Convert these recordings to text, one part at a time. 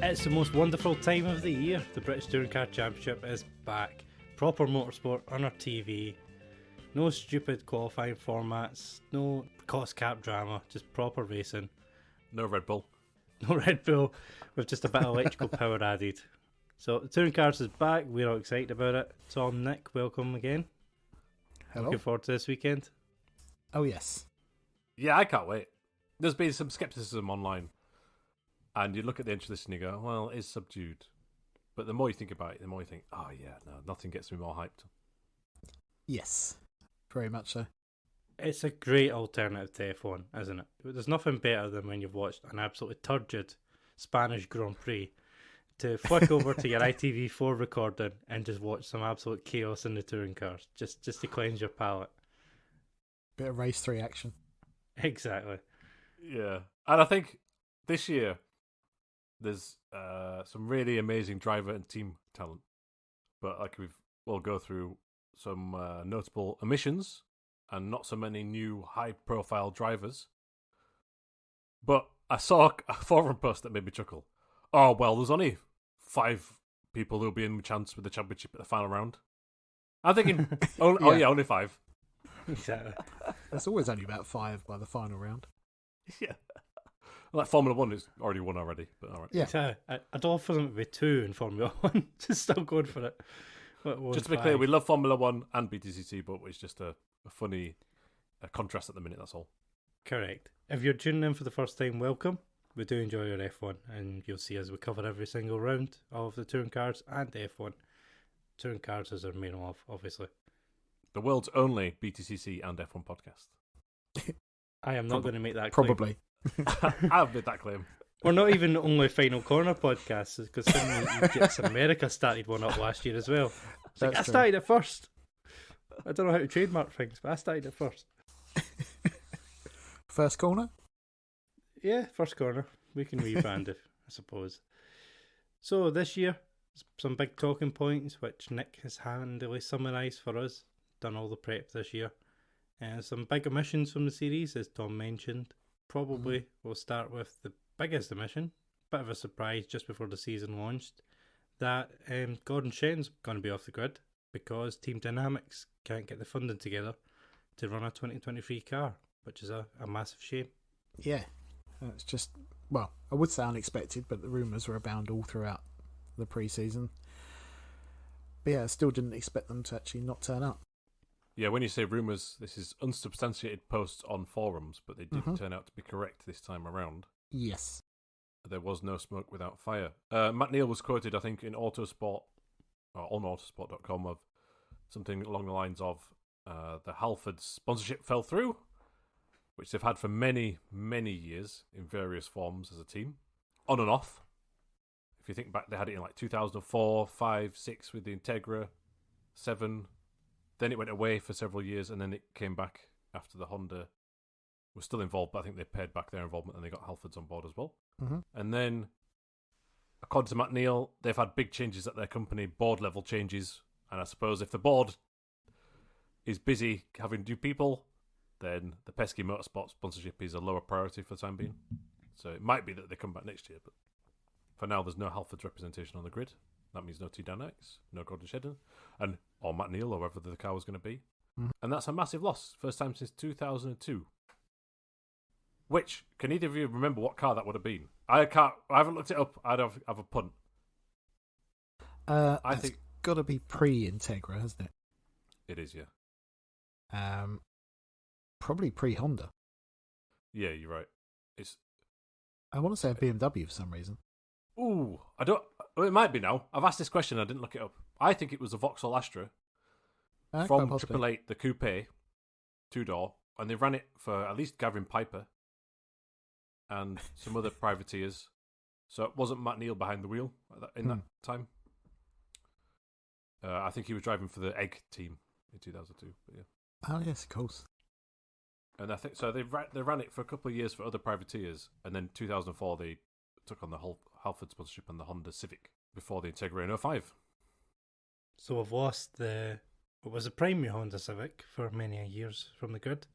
It's the most wonderful time of the year. The British Touring Car Championship is back. Proper motorsport on our TV. No stupid qualifying formats. No cost cap drama. Just proper racing. No Red Bull. No Red Bull with just a bit of electrical power added. So the Touring Cars is back. We're all excited about it. Tom, Nick, welcome again. Hello. Looking forward to this weekend. Oh, yes. Yeah, I can't wait. There's been some skepticism online. And you look at the entry list and you go, well, it's subdued. But the more you think about it, the more you think, oh yeah, no, nothing gets me more hyped. Yes, very much so. It's a great alternative to F1, isn't it? There's nothing better than when you've watched an absolutely turgid Spanish Grand Prix to flick over to your ITV4 recording and just watch some absolute chaos in the touring cars, just to cleanse your palate. Bit of race 3 action. Exactly. Yeah. And I think this year, there's some really amazing driver and team talent. But like we'll go through some notable omissions and not so many new high-profile drivers. But I saw a forum post that made me chuckle. Oh, well, there's only 5 people who'll be in chance with the championship at the final round. I'm thinking, only 5. Exactly. There's always only about 5 by the final round. Yeah. Like Formula 1 is already won already, but all right. Yeah. Exactly. I'd offer them to be 2 in Formula 1. Just still going for it. Just to be clear, we love Formula 1 and BTCC, but it's just a funny contrast at the minute, that's all. Correct. If you're tuning in for the first time, welcome. We do enjoy your F1, and you'll see as we cover every single round of the touring cars and F1. Touring cars is our main love, obviously. The world's only BTCC and F1 podcast. I am not going to make that claim. Probably. I've made that claim. We're not even the only Final Corner podcast, because Jets America started one up last year as well. It's like, I started it first. I don't know how to trademark things, but I started it first. First corner? Yeah, first corner. We can rebrand it, I suppose. So this year, some big talking points, which Nick has handily summarised for us. Done all the prep this year. And some big omissions from the series, as Tom mentioned. Probably we'll start with the biggest omission. Bit of a surprise just before the season launched. That Gordon Shen's going to be off the grid because Team Dynamics can't get the funding together to run a 2023 car, which is a massive shame. Yeah. It's just, well, I would say unexpected, but the rumours were abound all throughout the pre-season. But yeah, I still didn't expect them to actually not turn up. Yeah, when you say rumours, this is unsubstantiated posts on forums, but they did turn out to be correct this time around. Yes. There was no smoke without fire. Matt Neal was quoted, I think, in Autosport, or on autosport.com, of something along the lines of the Halford sponsorship fell through, which they've had for many, many years in various forms as a team, on and off. If you think back, they had it in like 2004, 5, 6 with the Integra, 7. Then it went away for several years, and then it came back after the Honda was still involved, but I think they paid back their involvement and they got Halfords on board as well. Mm-hmm. And then, according to Matt Neal, they've had big changes at their company, board-level changes. And I suppose if the board is busy having new people, then the pesky motorsport sponsorship is a lower priority for the time being. So it might be that they come back next year, but for now there's no Halfords representation on the grid. That means no T Dynamics, no Gordon Shedden, or Matt Neal, or whoever the car was going to be. Mm-hmm. And that's a massive loss. First time since 2002. Which, can either of you remember what car that would have been? I haven't looked it up. I'd have a punt. I think got to be pre-Integra, hasn't it? It is, yeah. Probably pre-Honda. Yeah, you're right. I want to say a BMW for some reason. Ooh, it might be now. I've asked this question, I didn't look it up. I think it was a Vauxhall Astra from Triple Eight, the coupe, 2-door, and they ran it for at least Gavin Piper and some other privateers. So it wasn't Matt Neal behind the wheel in that time. I think he was driving for the Egg team in 2002. But yeah. Oh yes, of course. And I think so. They ran it for a couple of years for other privateers, and then 2004 they took on the Halford sponsorship and the Honda Civic before the Integra in 05. So we've lost what was a primary Honda Civic for many years from the grid.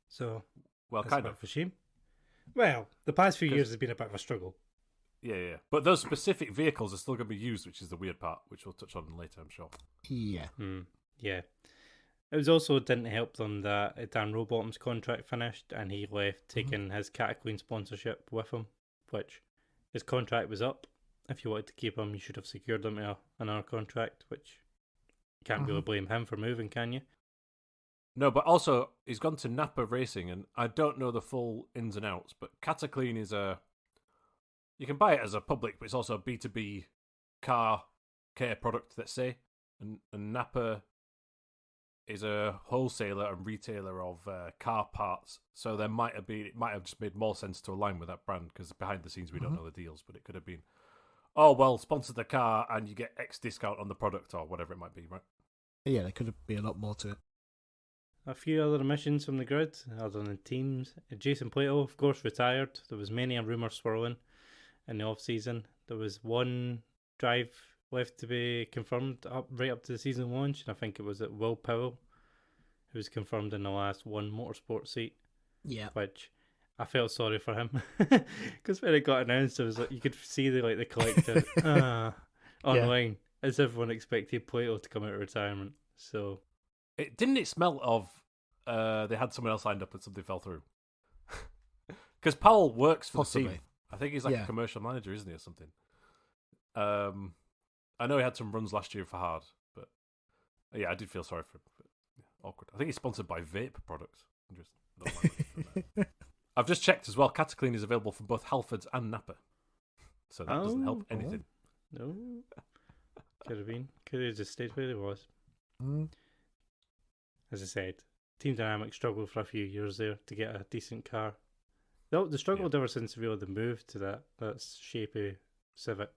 So well, that's kind a bit of a shame. Well, the past few years has been a bit of a struggle. Yeah. But those specific vehicles are still going to be used, which is the weird part, which we'll touch on later, I'm sure. Yeah. Yeah. It was also didn't help them that Dan Rowbottom's contract finished and he left, taking his Cataclysm sponsorship with him, which his contract was up. If you wanted to keep him, you should have secured him to another contract, which you can't really blame him for moving, can you? No, but also, he's gone to Napa Racing, and I don't know the full ins and outs, but Cataclysm is you can buy it as a public, but it's also a B2B car care product, let's say. And Napa is a wholesaler and retailer of car parts, so it might have just made more sense to align with that brand, because behind the scenes we don't know the deals, but it could have been, oh, well, sponsor the car and you get X discount on the product or whatever it might be, right? Yeah, there could be a lot more to it. A few other omissions from the grid, other than teams. Jason Plato, of course, retired. There was many a rumour swirling in the off-season. There was one drive left to be confirmed right up to the season launch, and I think it was at Will Powell, who was confirmed in the last one motorsport seat. Yeah. Which I felt sorry for him, because when it got announced, it was like you could see the collective online, as everyone expected Plato to come out of retirement. So Didn't it smell of they had someone else lined up and something fell through? Because Powell works for the team. I think he's like a commercial manager, isn't he, or something? I know he had some runs last year for hard, but yeah, I did feel sorry for him. But, awkward. I think he's sponsored by vape products. I don't like I've just checked as well. Cataclysm is available from both Halfords and Napa, so that doesn't help anything. No, could have been. Could have just stayed where he was. As I said, Team Dynamic struggled for a few years there to get a decent car. They struggled ever since really the move to that shapy Civic.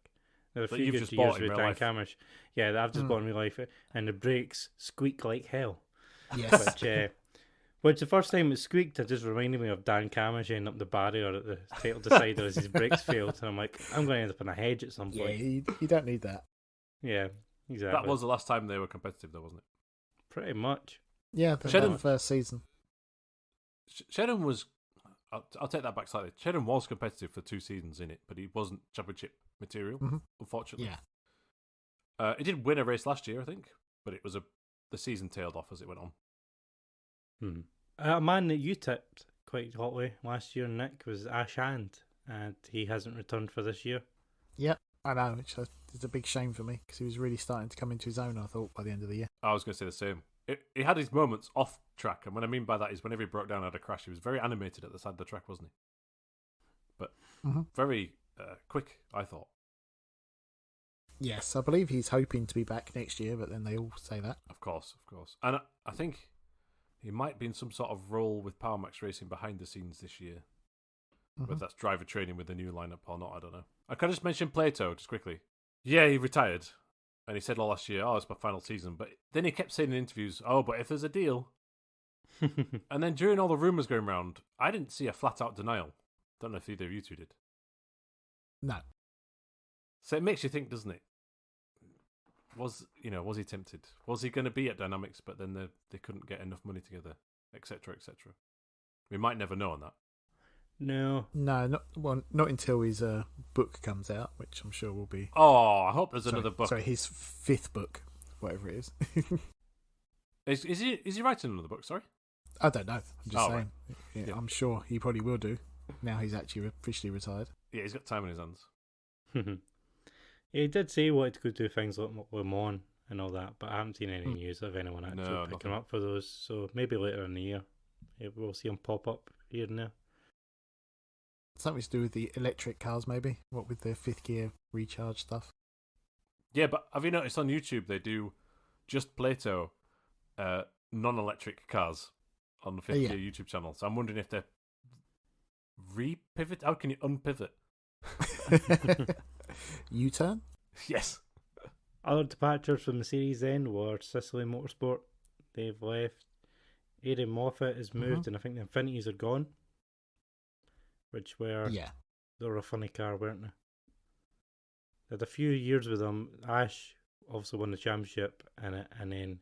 There were a few good years with Dan Camish. Yeah, I've just bought in real life, and the brakes squeak like hell. Yes. Which the first time it squeaked, it just reminded me of Dan Camish ending up the barrier at the tail decider as his brakes failed. And I'm like, I'm going to end up in a hedge at some point. Yeah, you don't need that. Yeah, exactly. That was the last time they were competitive, though, wasn't it? Pretty much. Yeah, the first season. Shedden was... I'll take that back slightly. Shedden was competitive for 2 seasons in it, but he wasn't championship material, unfortunately. Yeah. He did win a race last year, I think, but it was the season tailed off as it went on. A man that you tipped quite hotly last year, Nick, was Ash Hand, and he hasn't returned for this year. Yeah, I know. It's a big shame for me, because he was really starting to come into his own, I thought, by the end of the year. I was going to say the same. He had his moments off track, and what I mean by that is whenever he broke down and had a crash, he was very animated at the side of the track, wasn't he? But very quick, I thought. Yes, I believe he's hoping to be back next year, but then they all say that. Of course. And I think he might be in some sort of role with Power Max Racing behind the scenes this year. Whether that's driver training with the new lineup or not, I don't know. I can just mention Plato, just quickly. Yeah, he retired. And he said all last year, it's my final season. But then he kept saying in interviews, but if there's a deal. And then during all the rumours going around, I didn't see a flat-out denial. Don't know if either of you two did. No. So it makes you think, doesn't it? Was he tempted? Was he going to be at Dynamics, but then they couldn't get enough money together, etc., etc.? We might never know on that. No, not until his book comes out, which I'm sure will be. Oh, I hope there's another book. Sorry, his 5th book, whatever it is. Is he writing another book? Sorry, I don't know. I'm just saying. Right. Yeah, I'm sure he probably will do. Now he's actually officially retired. Yeah, he's got time in his hands. He did say he wanted to go do things like Le Mans and all that, but I haven't seen any news of anyone actually picking him up for those. So maybe later in the year, we'll see him pop up here and there. Something to do with the electric cars, maybe? What with the 5th gear recharge stuff? Yeah, but have you noticed on YouTube they do just Plato non-electric cars on the 5th gear YouTube channel? So I'm wondering if they're re-pivot. How can you unpivot? U-turn? Yes. Other departures from the series then were Sicily Motorsport. They've left. Aidan Moffat has moved, and I think the Infinities are gone. Which were they were a funny car, weren't they? They had a few years with them. Ash obviously won the championship in it, and then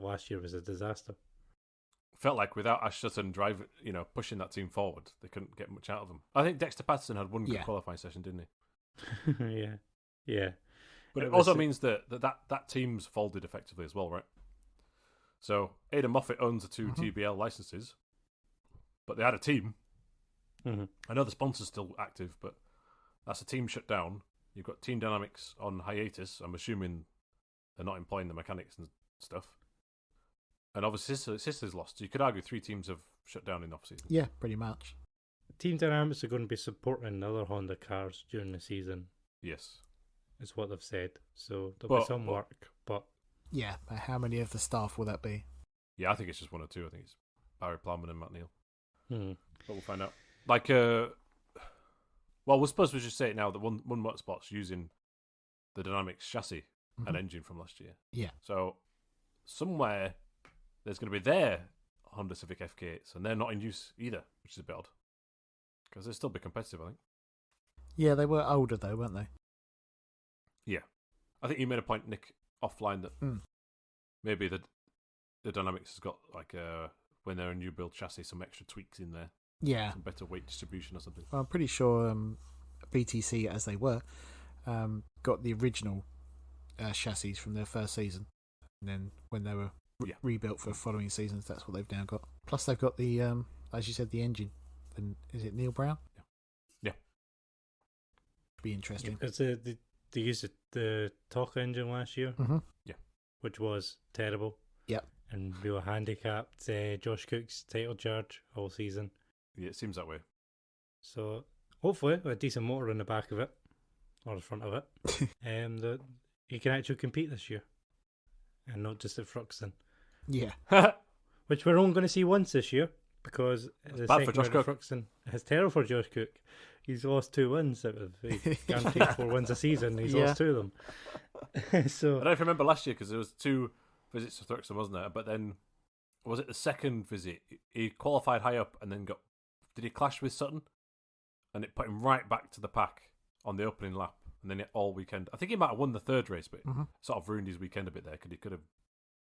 last year was a disaster. felt like without Ash Sutton pushing that team forward, they couldn't get much out of them. I think Dexter Patterson had one good qualifying session, didn't he? Yeah. But it also means that team's folded effectively as well, right? So Aidan Moffat owns the two TBL licenses, but they had a team. Mm-hmm. I know the sponsor's still active, but that's a team shut down. You've got Team Dynamics on hiatus. I'm assuming they're not employing the mechanics and stuff. And obviously Sister's lost. So you could argue 3 teams have shut down in the off-season. Yeah, pretty much. Team Dynamics are going to be supporting the other Honda cars during the season. Yes. Is what they've said. So there'll be some work, but... Yeah, but how many of the staff will that be? Yeah, I think it's just 1 or 2. I think it's Barry Plowman and Matt Neal. But we'll find out. We're supposed to just say it now that one Motorsport's using the Dynamics chassis and engine from last year. Yeah. So somewhere there's going to be their Honda Civic FK8s, and they're not in use either, which is a bit odd. Because they'll still be competitive, I think. Yeah, they were older though, weren't they? Yeah. I think you made a point, Nick, offline that maybe the Dynamics has got when they're a new build chassis, some extra tweaks in there. Yeah. Some better weight distribution or something. Well, I'm pretty sure BTC, as they were, got the original chassis from their first season. And then when they were rebuilt for following seasons, that's what they've now got. Plus they've got the, as you said, the engine. And is it Neil Brown? Yeah. Be interesting. Because they used the Talk engine last year. Mm-hmm. Yeah. Which was terrible. Yep. And we were handicapped Josh Cook's title charge all season. Yeah, it seems that way. So hopefully with a decent motor in the back of it, or the front of it, that he can actually compete this year. And not just at Fruxton. Yeah. Which we're only going to see once this year, because the bad for second Josh round of Cook. Fruxton is terrible for Josh Cook. He's lost 2 wins out of he's guaranteed 4 wins a season. He's lost 2 of them. So I don't remember last year because there was 2 visits to Thruxton, wasn't there? But then was it the second visit? He qualified high up and then did he clash with Sutton? And it put him right back to the pack on the opening lap. And then all weekend, I think he might have won the 3rd race, but sort of ruined his weekend a bit there because he could have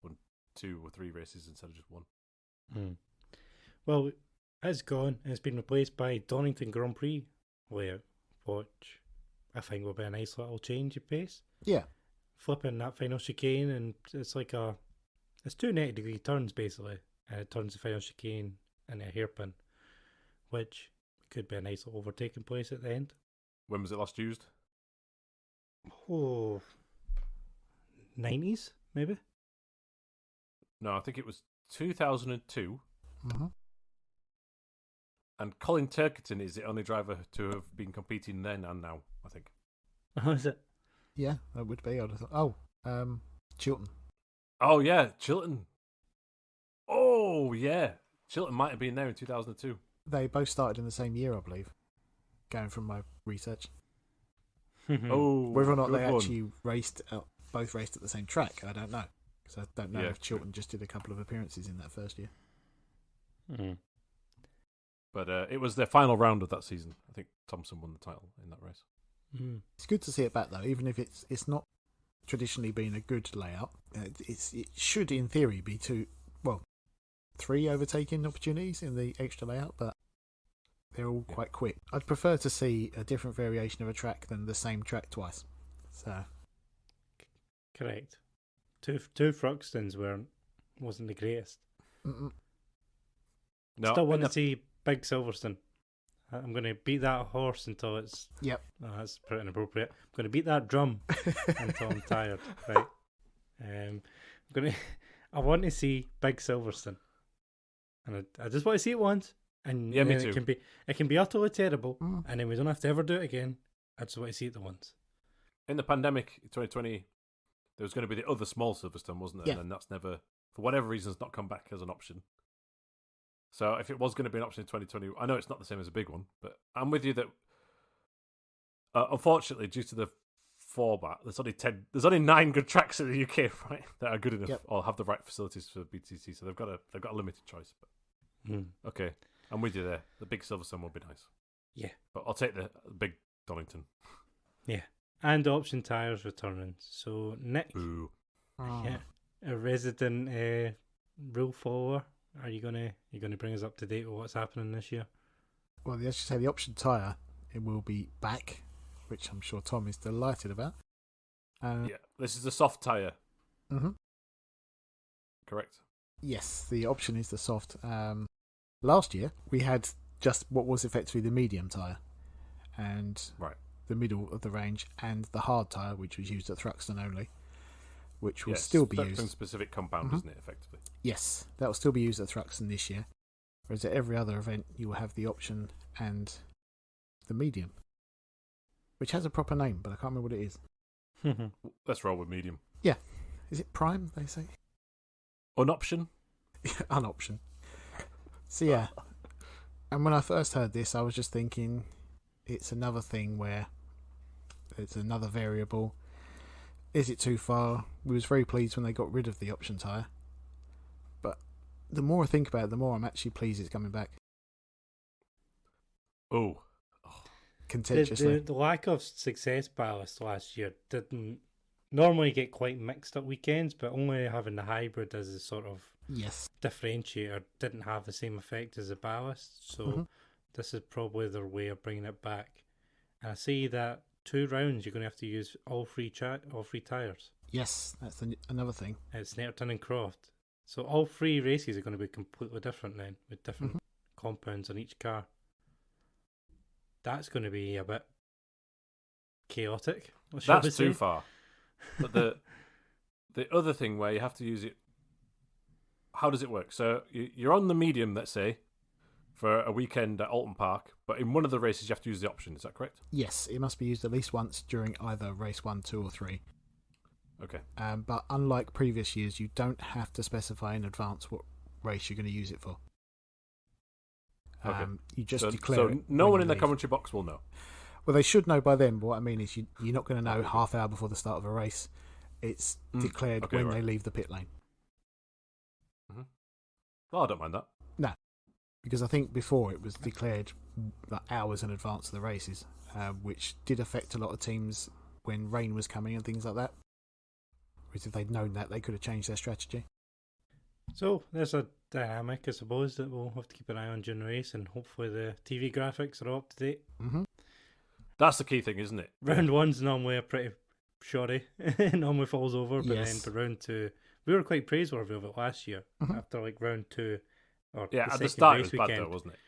won 2 or 3 races instead of just 1. Well, it's gone. It's been replaced by Donington Grand Prix layout, which I think will be a nice little change of pace. Yeah. Flipping that final chicane, and it's like it's 2 90-degree turns basically, and it turns the final chicane into a hairpin, which could be a nice little overtaking place at the end. When was it last used? Oh, 90s maybe? No, I think it was 2002. Mm-hmm. And Colin Turkington is the only driver to have been competing then and now, I think. Oh, is it? Yeah, that would be. I'd have thought. Oh, Chilton. Oh, yeah, Chilton. Oh, yeah. Chilton might have been there in 2002. They both started in the same year, I believe, going from my research. Oh, whether or not good they one. actually both raced at the same track, I don't know. Because I don't know if Chilton just did a couple of appearances in that first year. But it was their final round of that season. I think Thompson won the title in that race. It's good to see it back, though, even if it's not traditionally been a good layout. It should, in theory, be 3 overtaking opportunities in the extra layout, but they're all quite quick. I'd prefer to see a different variation of a track than the same track twice. So, correct. Two Fruxtons wasn't the greatest. no, Still want to see Big Silverstone. I'm going to beat that horse until it's... Yep. Oh, that's pretty inappropriate. I'm going to beat that drum until I'm tired. Right. I want to see Big Silverstone, and I just want to see it once. And yeah, me then too. It can be utterly terrible, and then we don't have to ever do it again. I just want to see it the once. In the pandemic, 2020, there was going to be the other small Silverstone, wasn't there? Yeah. And that's never, for whatever reason, has not come back as an option. So if it was going to be an option in 2020, I know it's not the same as a big one, but I'm with you that unfortunately, due to the format, there's only 9 good tracks in the UK, right, that are good enough or have the right facilities for BTCC. So they've got a limited choice. But okay, I'm with you there. The big Silverstone would be nice. Yeah, but I'll take the big Donington. Yeah, and option tyres returning. So Nick, Ooh. a resident rule follower, Are you gonna bring us up to date with what's happening this year? Well, as you say, the option tyre, it will be back, which I'm sure Tom is delighted about. Yeah, this is the soft tyre. Mm-hmm. Correct. Yes, the option is the soft. Last year, we had just what was effectively the medium tyre and the middle of the range, and the hard tyre, which was used at Thruxton only, which will still be used. Specific compound, isn't it, effectively? Yes, that will still be used at Thruxton this year. Whereas at every other event, you will have the option and the medium, which has a proper name, but I can't remember what it is. Let's roll with medium. Yeah. Is it prime, they say? Unoption? Unoption. So yeah. And when I first heard this, I was just thinking it's another thing where it's another variable. Is it too far? We was very pleased when they got rid of the option tyre. But the more I think about it, the more I'm actually pleased it's coming back. Oh. Contentiously. The lack of success ballast last year didn't normally get quite mixed up weekends, but only having the hybrid as a sort of differentiator didn't have the same effect as the ballast. So this is probably their way of bringing it back. And I see that 2 rounds you're going to have to use all three tyres. Yes, that's another thing. It's Snetterton and Croft. So all 3 races are going to be completely different then, with different compounds on each car. That's going to be a bit chaotic. That's too far. But the other thing where you have to use it, how does it work? So you're on the medium, let's say, for a weekend at Alton Park, but in one of the races you have to use the option. Is that correct? Yes, it must be used at least once during either race 1, 2 or 3. Okay. But unlike previous years, you don't have to specify in advance what race you're going to use it for. Okay. You just declare so it. No one in the commentary box will know. Well, they should know by then, but what I mean is you're not going to know half hour before the start of a race. It's declared when they leave the pit lane. Mm-hmm. Well, I don't mind that. No, because I think before it was declared like hours in advance of the races, which did affect a lot of teams when rain was coming and things like that. Because if they'd known that, they could have changed their strategy. So there's a dynamic, I suppose, that we'll have to keep an eye on during the race, and hopefully the TV graphics are all up to date. Mm-hmm. That's the key thing, isn't it? Round 1's normally a pretty shoddy. It normally falls over, but then for round 2, we were quite praiseworthy of it last year. After like round 2, or at the start it was bad though, wasn't it?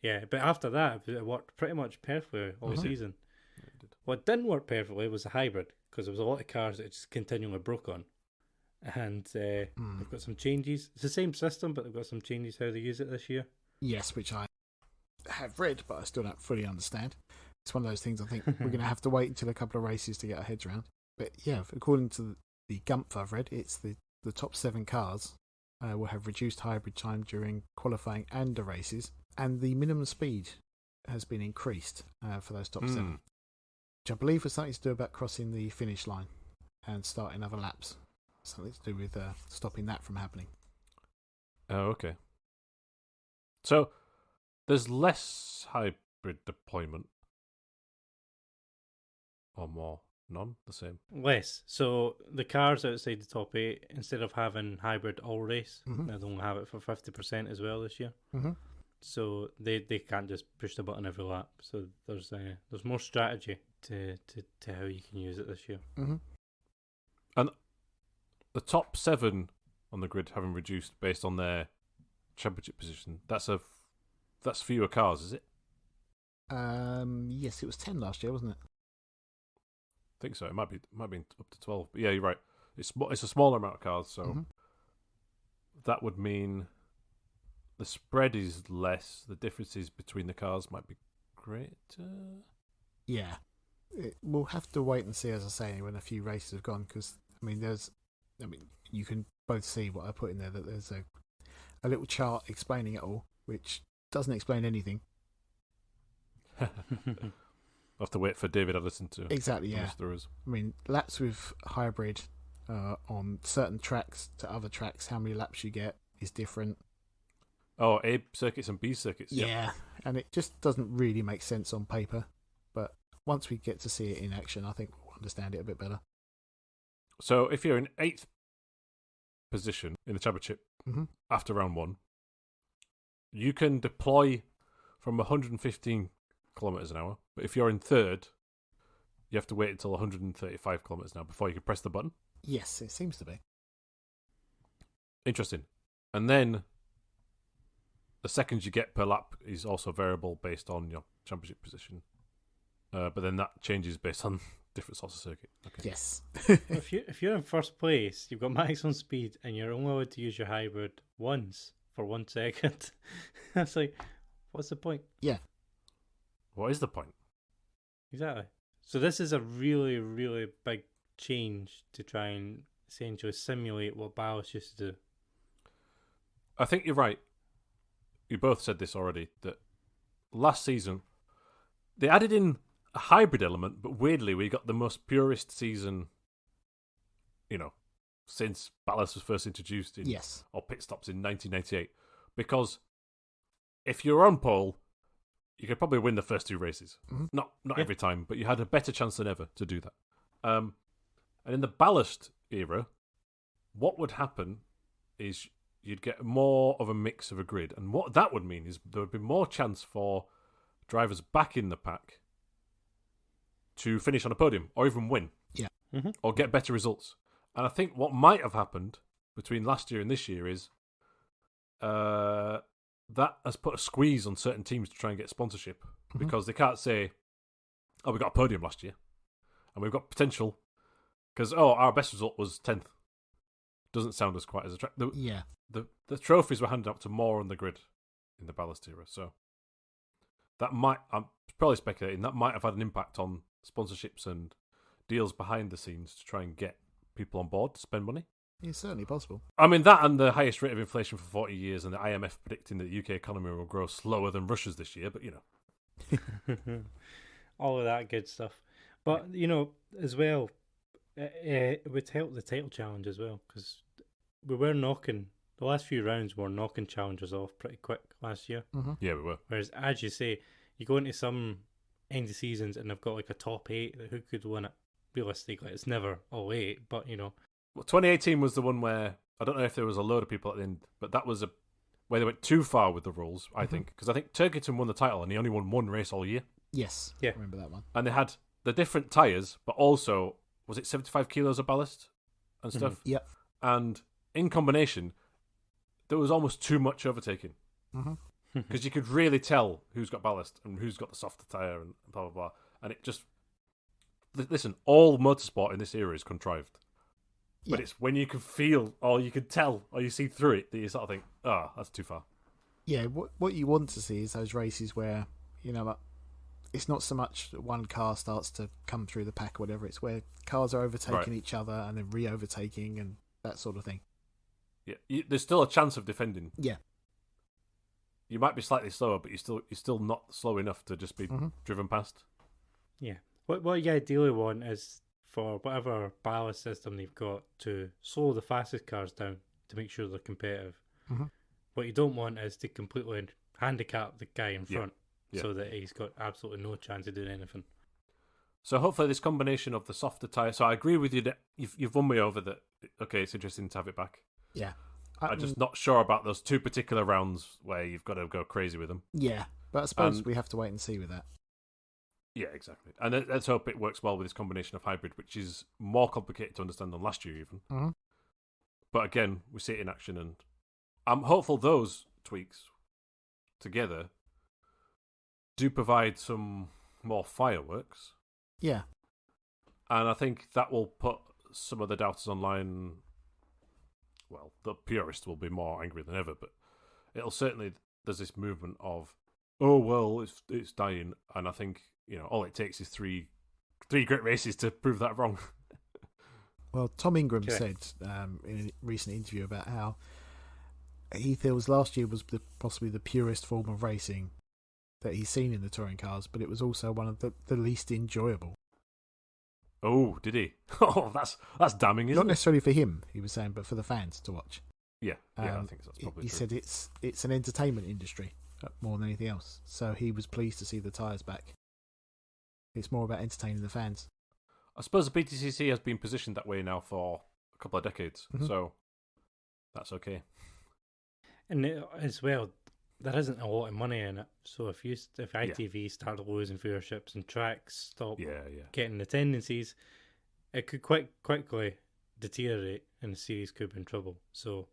Yeah, but after that, it worked pretty much perfectly all season. It did. What didn't work perfectly was the hybrid, because there was a lot of cars that just continually broke on. And they've got some changes. It's the same system, but they've got some changes how they use it this year. Yes, which I have read, but I still don't fully understand. It's one of those things I think we're going to have to wait until a couple of races to get our heads around. But yeah, according to the Gumpf I've read, it's the top 7 cars will have reduced hybrid time during qualifying and the races, and the minimum speed has been increased for those top 7, which I believe was something to do about crossing the finish line and starting other laps. Something to do with stopping that from happening. Oh, okay. So there's less hybrid deployment. Or more? None? The same? Less. So the cars outside the top 8, instead of having hybrid all race, they only have it for 50% as well this year. So they can't just push the button every lap. So there's more strategy to how you can use it this year. And the top 7 on the grid having reduced based on their championship position. That's fewer cars, is it? Yes, it was 10 last year, wasn't it? I think so. It might be up to 12. But yeah, you're right. It's a smaller amount of cars, so that would mean the spread is less. The differences between the cars might be greater. Yeah, we'll have to wait and see, as I say, when a few races have gone. Because you can both see what I put in there. That there's a little chart explaining it all, which doesn't explain anything. I'll have to wait for David Addison to exactly. Yeah, through us. I mean, laps with hybrid on certain tracks to other tracks, how many laps you get is different. Oh, A circuits and B circuits. Yeah, and it just doesn't really make sense on paper. But once we get to see it in action, I think we'll understand it a bit better. So if you're in 8th position in the championship after round 1, you can deploy from 115 kilometers an hour, but if you're in third, you have to wait until 135 kilometers an hour before you can press the button. Yes, it seems to be. Interesting. And then the seconds you get per lap is also variable based on your championship position. But then that changes based on different sorts of circuit. Okay. Yes. If you're in first place, you've got maximum speed, and you're only allowed to use your hybrid once for 1 second. That's like, what's the point? Yeah. What is the point? Exactly. So this is a really, really big change to try and essentially simulate what Ballast used to do. I think you're right. You both said this already, that last season they added in a hybrid element, but weirdly we got the most purist season, since ballast was first introduced in or pit stops in 1998. Because if you're on pole, you could probably win the first 2 races. Mm-hmm. Not every time, but you had a better chance than ever to do that. And in the ballast era, what would happen is you'd get more of a mix of a grid. And what that would mean is there would be more chance for drivers back in the pack to finish on a podium or even win. Yeah. Mm-hmm. Or get better results. And I think what might have happened between last year and this year is that has put a squeeze on certain teams to try and get sponsorship, because they can't say, oh, we got a podium last year and we've got potential because, our best result was 10th. Doesn't sound as quite as attractive. The trophies were handed out to more on the grid in the ballast era. So that might, I'm probably speculating, that might have had an impact on sponsorships and deals behind the scenes to try and get people on board to spend money. It's certainly possible. I mean, that and the highest rate of inflation for 40 years, and the IMF predicting that the UK economy will grow slower than Russia's this year, but all of that good stuff. But, as well, it would help the title challenge as well, because we were knocking, the last few rounds were knocking challengers off pretty quick last year. Mm-hmm. Yeah, we were. Whereas, as you say, you go into some end of seasons and they've got like a top 8, who could win it? Realistically, it's never all 8, but, Well, 2018 was the one where, I don't know if there was a load of people at the end, but that was where they went too far with the rules, I think. Because I think Turkington won the title and he only won 1 race all year. Yes. Yeah. I remember that one. And they had the different tyres, but also, was it 75 kilos of ballast and stuff? Mm-hmm. Yep. And in combination, there was almost too much overtaking. Mm-hmm. Because you could really tell who's got ballast and who's got the softer tyre and blah, blah, blah. And it just... Listen, all motorsport in this era is contrived. But it's when you can feel, or you can tell, or you see through it, that you sort of think, that's too far. Yeah, what you want to see is those races where, it's not so much that one car starts to come through the pack or whatever, it's where cars are overtaking each other and then re-overtaking and that sort of thing. Yeah, there's still a chance of defending. Yeah. You might be slightly slower, but you're still not slow enough to just be driven past. Yeah. What you ideally want is for whatever ballast system they've got to slow the fastest cars down to make sure they're competitive. Mm-hmm. What you don't want is to completely handicap the guy in front so that he's got absolutely no chance of doing anything. So hopefully this combination of the softer tyre... So I agree with you that you've won me over that, okay, it's interesting to have it back. Yeah. I'm just not sure about those 2 particular rounds where you've got to go crazy with them. Yeah, but I suppose we have to wait and see with that. Yeah, exactly. And let's hope it works well with this combination of hybrid, which is more complicated to understand than last year even. Mm-hmm. But again, we see it in action, and I'm hopeful those tweaks together do provide some more fireworks. Yeah. And I think that will put some of the doubters online... Well, the purists will be more angry than ever, but it'll certainly... There's this movement of, oh, well, it's dying, and I think... all it takes is three great races to prove that wrong. Well, Tom Ingram said in a recent interview about how he feels last year was possibly the purest form of racing that he's seen in the touring cars, but it was also one of the least enjoyable. Oh, did he? Oh, that's damning, isn't Not it? necessarily for him, he was saying, but for the fans to watch. Yeah, I think that's probably He true. said it's an entertainment industry more than anything else, so he was pleased to see the tyres back. It's more about entertaining the fans. I suppose the BTCC has been positioned that way now for a couple of decades, so that's okay. And as well, there isn't a lot of money in it. So if ITV start losing viewerships and tracks stop getting attendances, it could quickly deteriorate and the series could be in trouble. So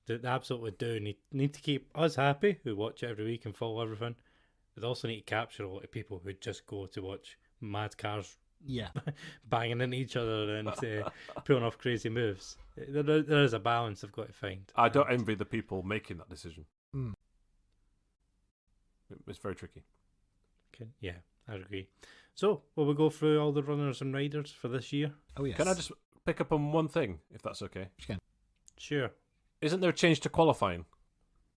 they absolutely do need to keep us happy who watch it every week and follow everything. They also need to capture a lot of people who just go to watch mad cars banging into each other and pulling off crazy moves. There is a balance I've got to find. I don't envy the people making that decision. It's very tricky. Okay, yeah, I agree. So, will we go through all the runners and riders for this year? Oh, yes. Can I just pick up on one thing, if that's okay? Sure. Isn't there a change to qualifying?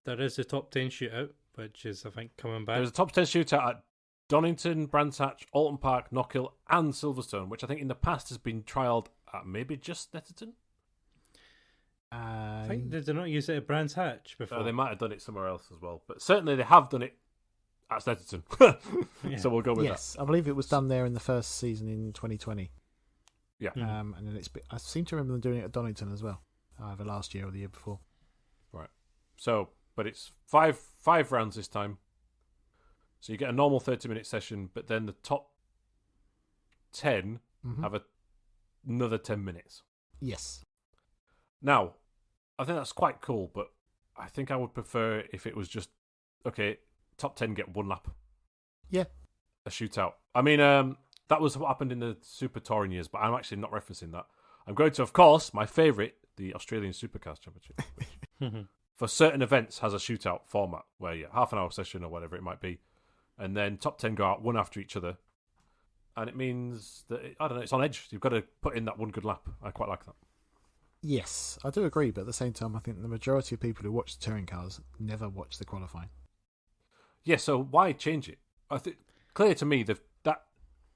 There is a top 10 shootout, which is, I think, coming back. There's a top 10 shootout at Donington, Brands Hatch, Alton Park, Knockhill and Silverstone, which I think in the past has been trialled at maybe just Netterton? I think they did not use it at Brands Hatch before. They might have done it somewhere else as well, but certainly they have done it at Netterton. So we'll go with that. Yes, I believe it was done there in the first season in 2020. Yeah. And then I seem to remember them doing it at Donington as well, either last year or the year before. Right. So, but it's five rounds this time. So you get a normal 30-minute session, but then the top 10 have another 10 minutes. Yes. Now, I think that's quite cool, but I think I would prefer if it was just, okay, top 10 get one lap. Yeah. A shootout. I mean, that was what happened in the Super Touring years, but I'm actually not referencing that. I'm going to, of course, my favourite, the Australian Supercars Championship, which for certain events has a shootout format where half an hour session or whatever it might be, and then top 10 go out one after each other, and it means that, it's on edge. You've got to put in that one good lap. I quite like that. Yes, I do agree, but at the same time, I think the majority of people who watch the touring cars never watch the qualifying. Yeah, so why change it? I think clear to me that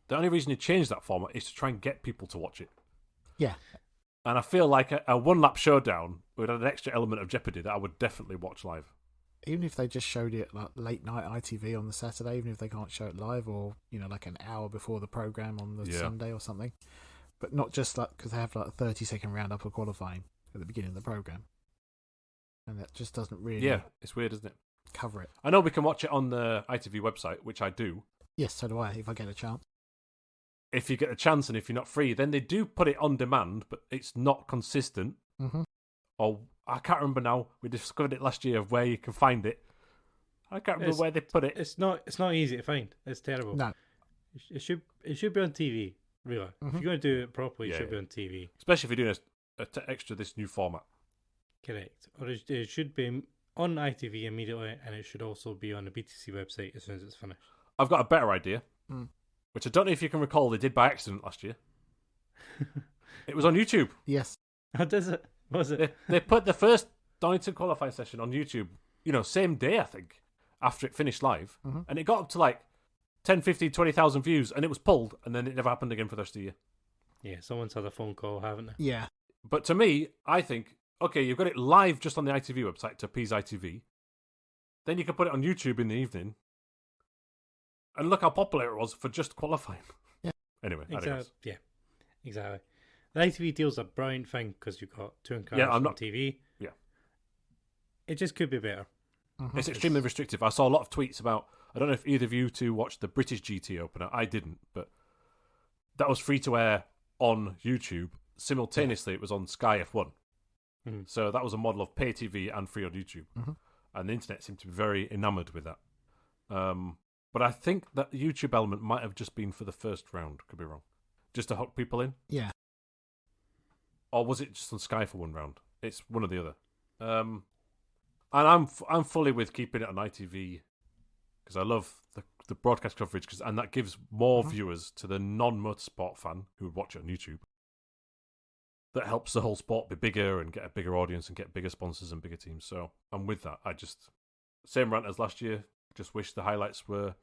the only reason you change that format is to try and get people to watch it. Yeah. And I feel like a one-lap showdown would add an extra element of jeopardy that I would definitely watch live. Even if they just showed it like late night ITV on the Saturday, even if they can't show it live, or like an hour before the program on the Sunday or something, but not just like because they have like a 30-second roundup of qualifying at the beginning of the program, and that just doesn't really it's weird, isn't it? Cover it. I know we can watch it on the ITV website, which I do. Yes, so do I. If I get a chance. If you get a chance and if you're not free, then they do put it on demand, but it's not consistent. Or I can't remember now. We discovered it last year of where you can find it. I can't remember where they put it. It's not easy to find. It's terrible. No, it should be on TV. Really, if you're going to do it properly, it should be on TV. Especially if you're doing extra this new format. Correct. Or it should be on ITV immediately, and it should also be on the BTC website as soon as it's finished. I've got a better idea, which I don't know if you can recall they did by accident last year. It was on YouTube. yes. How does it? Was it? They put the first Donington qualifying session on YouTube, same day, I think, after it finished live. And it got up to like 10, 15, 20,000 views, and it was pulled, and then it never happened again for the rest of the year. Yeah, someone's had a phone call, haven't they? Yeah. But to me, I think, okay, you've got it live just on the ITV website to appease ITV. Then you can put it on YouTube in the evening. And look how popular it was for just qualifying. Yeah. Anyway, exactly. Yeah, exactly. The ITV deal's a brilliant thing because you've got touring cars on TV. Yeah. It just could be better. It's extremely restrictive. I saw a lot of tweets about, I don't know if either of you two watched the British GT opener. I didn't, but that was free to air on YouTube. Simultaneously, it was on Sky F1. So that was a model of pay TV and free on YouTube. And the internet seemed to be very enamoured with that. But I think that the YouTube element might have just been for the first round. Could be wrong. Just to hook people in. Yeah. Or was it just on Sky for one round? It's one or the other. And I'm fully with keeping it on ITV because I love the broadcast coverage and that gives more viewers to the non-motorsport fan who would watch it on YouTube. That helps the whole sport be bigger and get a bigger audience and get bigger sponsors and bigger teams. So I'm with that. Same rant as last year. Just wish the highlights were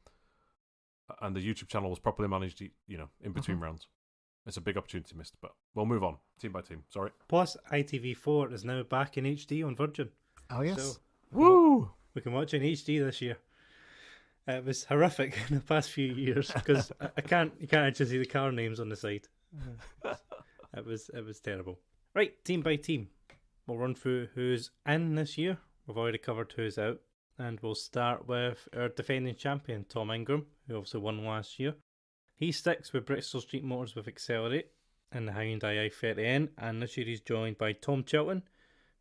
and the YouTube channel was properly managed, in between rounds. It's a big opportunity missed, but we'll move on team by team. Sorry. Plus, ITV4 is now back in HD on Virgin. Oh yes. So, woo! We can watch it in HD this year. It was horrific in the past few years because you can't actually see the car names on the side. It was terrible. Right, team by team. We'll run through who's in this year. We've already covered who's out. and we'll start with our defending champion, Tom Ingram, who obviously won last year. He sticks with Bristol Street Motors with Accelerate and the Hyundai i30N, and this year he's joined by Tom Chilton,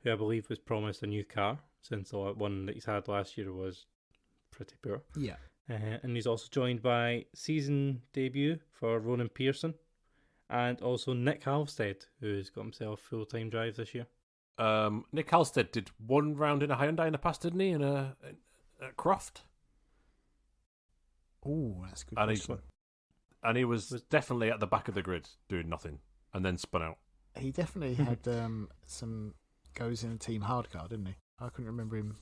who I believe was promised a new car, since the one that he's had last year was pretty poor. Yeah. And he's also joined by season debut for Ronan Pearson, and also Nick Halstead, who's got himself full-time drive this year. Nick Halstead did one round in a Hyundai in the past, didn't he? In a Croft. Oh, that's a good question. And he was definitely at the back of the grid doing nothing, and then spun out. He definitely had some goes in a team hard car, didn't he? I couldn't remember him.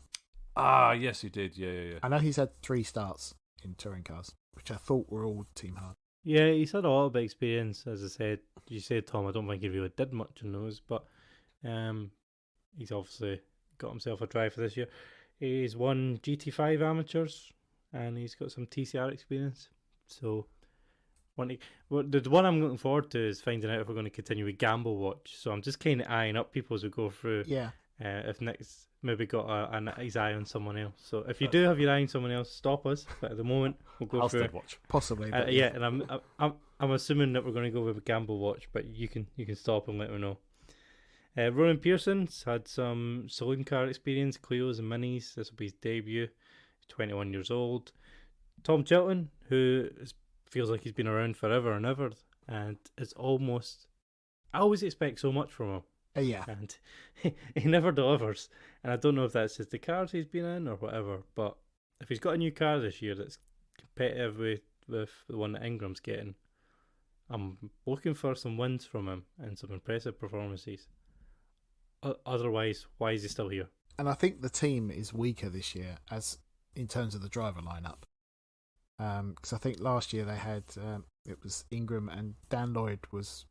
Ah, yes, he did. Yeah. I know he's had 3 starts in touring cars, which I thought were all team hard. Yeah, he's had a lot of experience, as I said. You said, Tom, I don't think he really did much in those, but he's obviously got himself a drive for this year. He's won GT5 amateurs, and he's got some TCR experience. So, the one I'm looking forward to is finding out if we're going to continue with Gamble Watch. So I'm just kind of eyeing up people as we go through. Yeah. If Nick's maybe got his eye on someone else. So if you do have your eye on someone else, stop us. But at the moment, we'll go through. Watch. Possibly. Yeah, and I'm assuming that we're going to go with a Gamble Watch, but you can stop and let me know. Ronan Pearson's had some saloon car experience, Clios and Minis. This will be his debut. He's 21 years old. Tom Chilton, who feels like he's been around forever and ever, and it's almost... I always expect so much from him. Yeah. And he never delivers. And I don't know if that's just the cars he's been in or whatever, but if he's got a new car this year that's competitive with the one that Ingram's getting, I'm looking for some wins from him and some impressive performances. Otherwise, why is he still here? And I think the team is weaker this year as in terms of the driver lineup. Because I think last year they had it was Ingram and Dan Lloyd was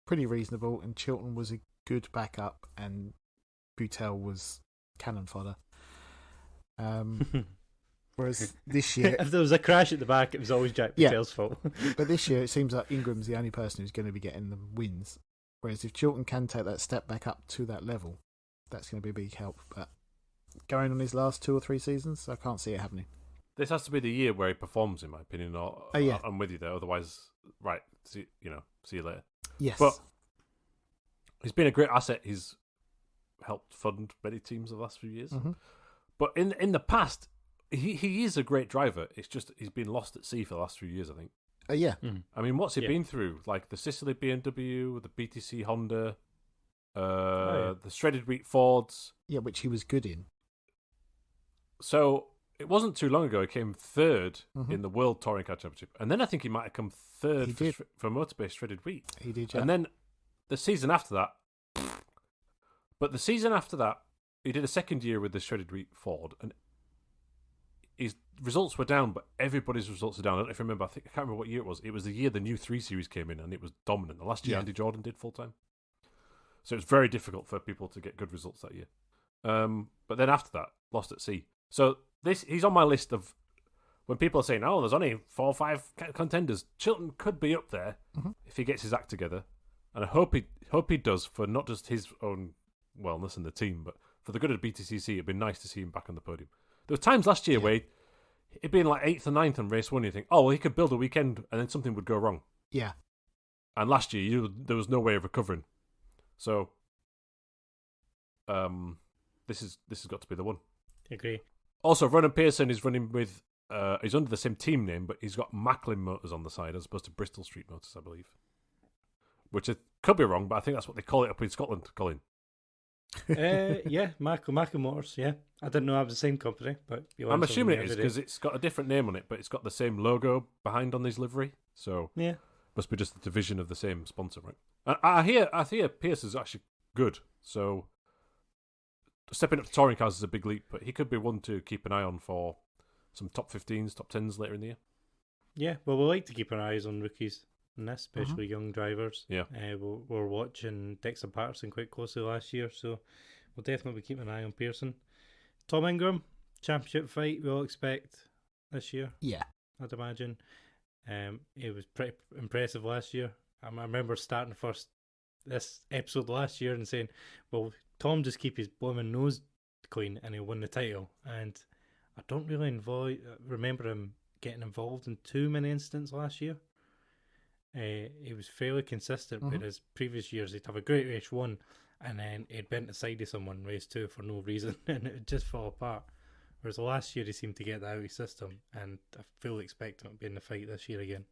pretty reasonable, and Chilton was a good backup, and Buttel was cannon fodder. Whereas this year, if there was a crash at the back, it was always Jack Butel's fault. But this year it seems like Ingram's the only person who's going to be getting the wins. Whereas if Chilton can take that step back up to that level, that's going to be a big help. But going on his last 2 or 3 seasons, I can't see it happening. This has to be the year where he performs, in my opinion. Or yeah. I'm with you there. Otherwise, right? See you later. Yes, but he's been a great asset. He's helped fund many teams the last few years. Mm-hmm. But in the past, he is a great driver. It's just he's been lost at sea for the last few years, I think. Yeah. Mm. I mean, what's he been through? Like the Sicily BMW, the BTC Honda, the shredded wheat Fords. Yeah, which he was good in. So it wasn't too long ago he came third in the World Touring Car Championship, and then I think he might have come third for Motorbase shredded wheat. He did, yeah. And then the season after that, he did a second year with the shredded wheat Ford, and his results were down, but everybody's results are down. I don't know if you remember. I can't remember what year it was. It was the year the new 3 Series came in, and it was dominant. The last year Andy Jordan did full time, so it was very difficult for people to get good results that year. But then after that, lost at sea. So he's on my list of when people are saying, "Oh, there's only 4 or 5 contenders." Chilton could be up there if he gets his act together, and I hope he does for not just his own wellness and the team, but for the good of the BTCC. It'd be nice to see him back on the podium. There were times last year where he'd been like 8th or 9th on race 1, and you think, oh, well, he could build a weekend, and then something would go wrong. Yeah. And last year, there was no way of recovering. So, this has got to be the one. Agree. Also, Ronan Pearson is running with, he's under the same team name, but he's got Macklin Motors on the side as opposed to Bristol Street Motors, I believe. Which it could be wrong, but I think that's what they call it up in Scotland, Colin. Yeah, Macklin Motors, yeah. I didn't know that was the same company, but I'm assuming it is because it's got a different name on it, but it's got the same logo behind on his livery. So yeah, must be just a division of the same sponsor, right? And I hear Pierce is actually good. So stepping up to touring cars is a big leap, but he could be one to keep an eye on for some top 15s, top 10s later in the year. Yeah, well, we like to keep our eyes on rookies, and especially young drivers. Yeah, we're watching Dixon Patterson quite closely last year, so we'll definitely be keeping an eye on Pearson. Tom Ingram, championship fight we all expect this year. Yeah, I'd imagine. It was pretty impressive last year. I remember starting this episode last year and saying, well, Tom just keep his blooming nose clean and he'll win the title. And I don't really remember him getting involved in too many incidents last year. He was fairly consistent, Mhm. whereas previous years he'd have a great race 1 and then he'd bent the side of someone race 2 for no reason and it would just fall apart. Whereas last year he seemed to get that out of his system, and I fully expect him to be in the fight this year again.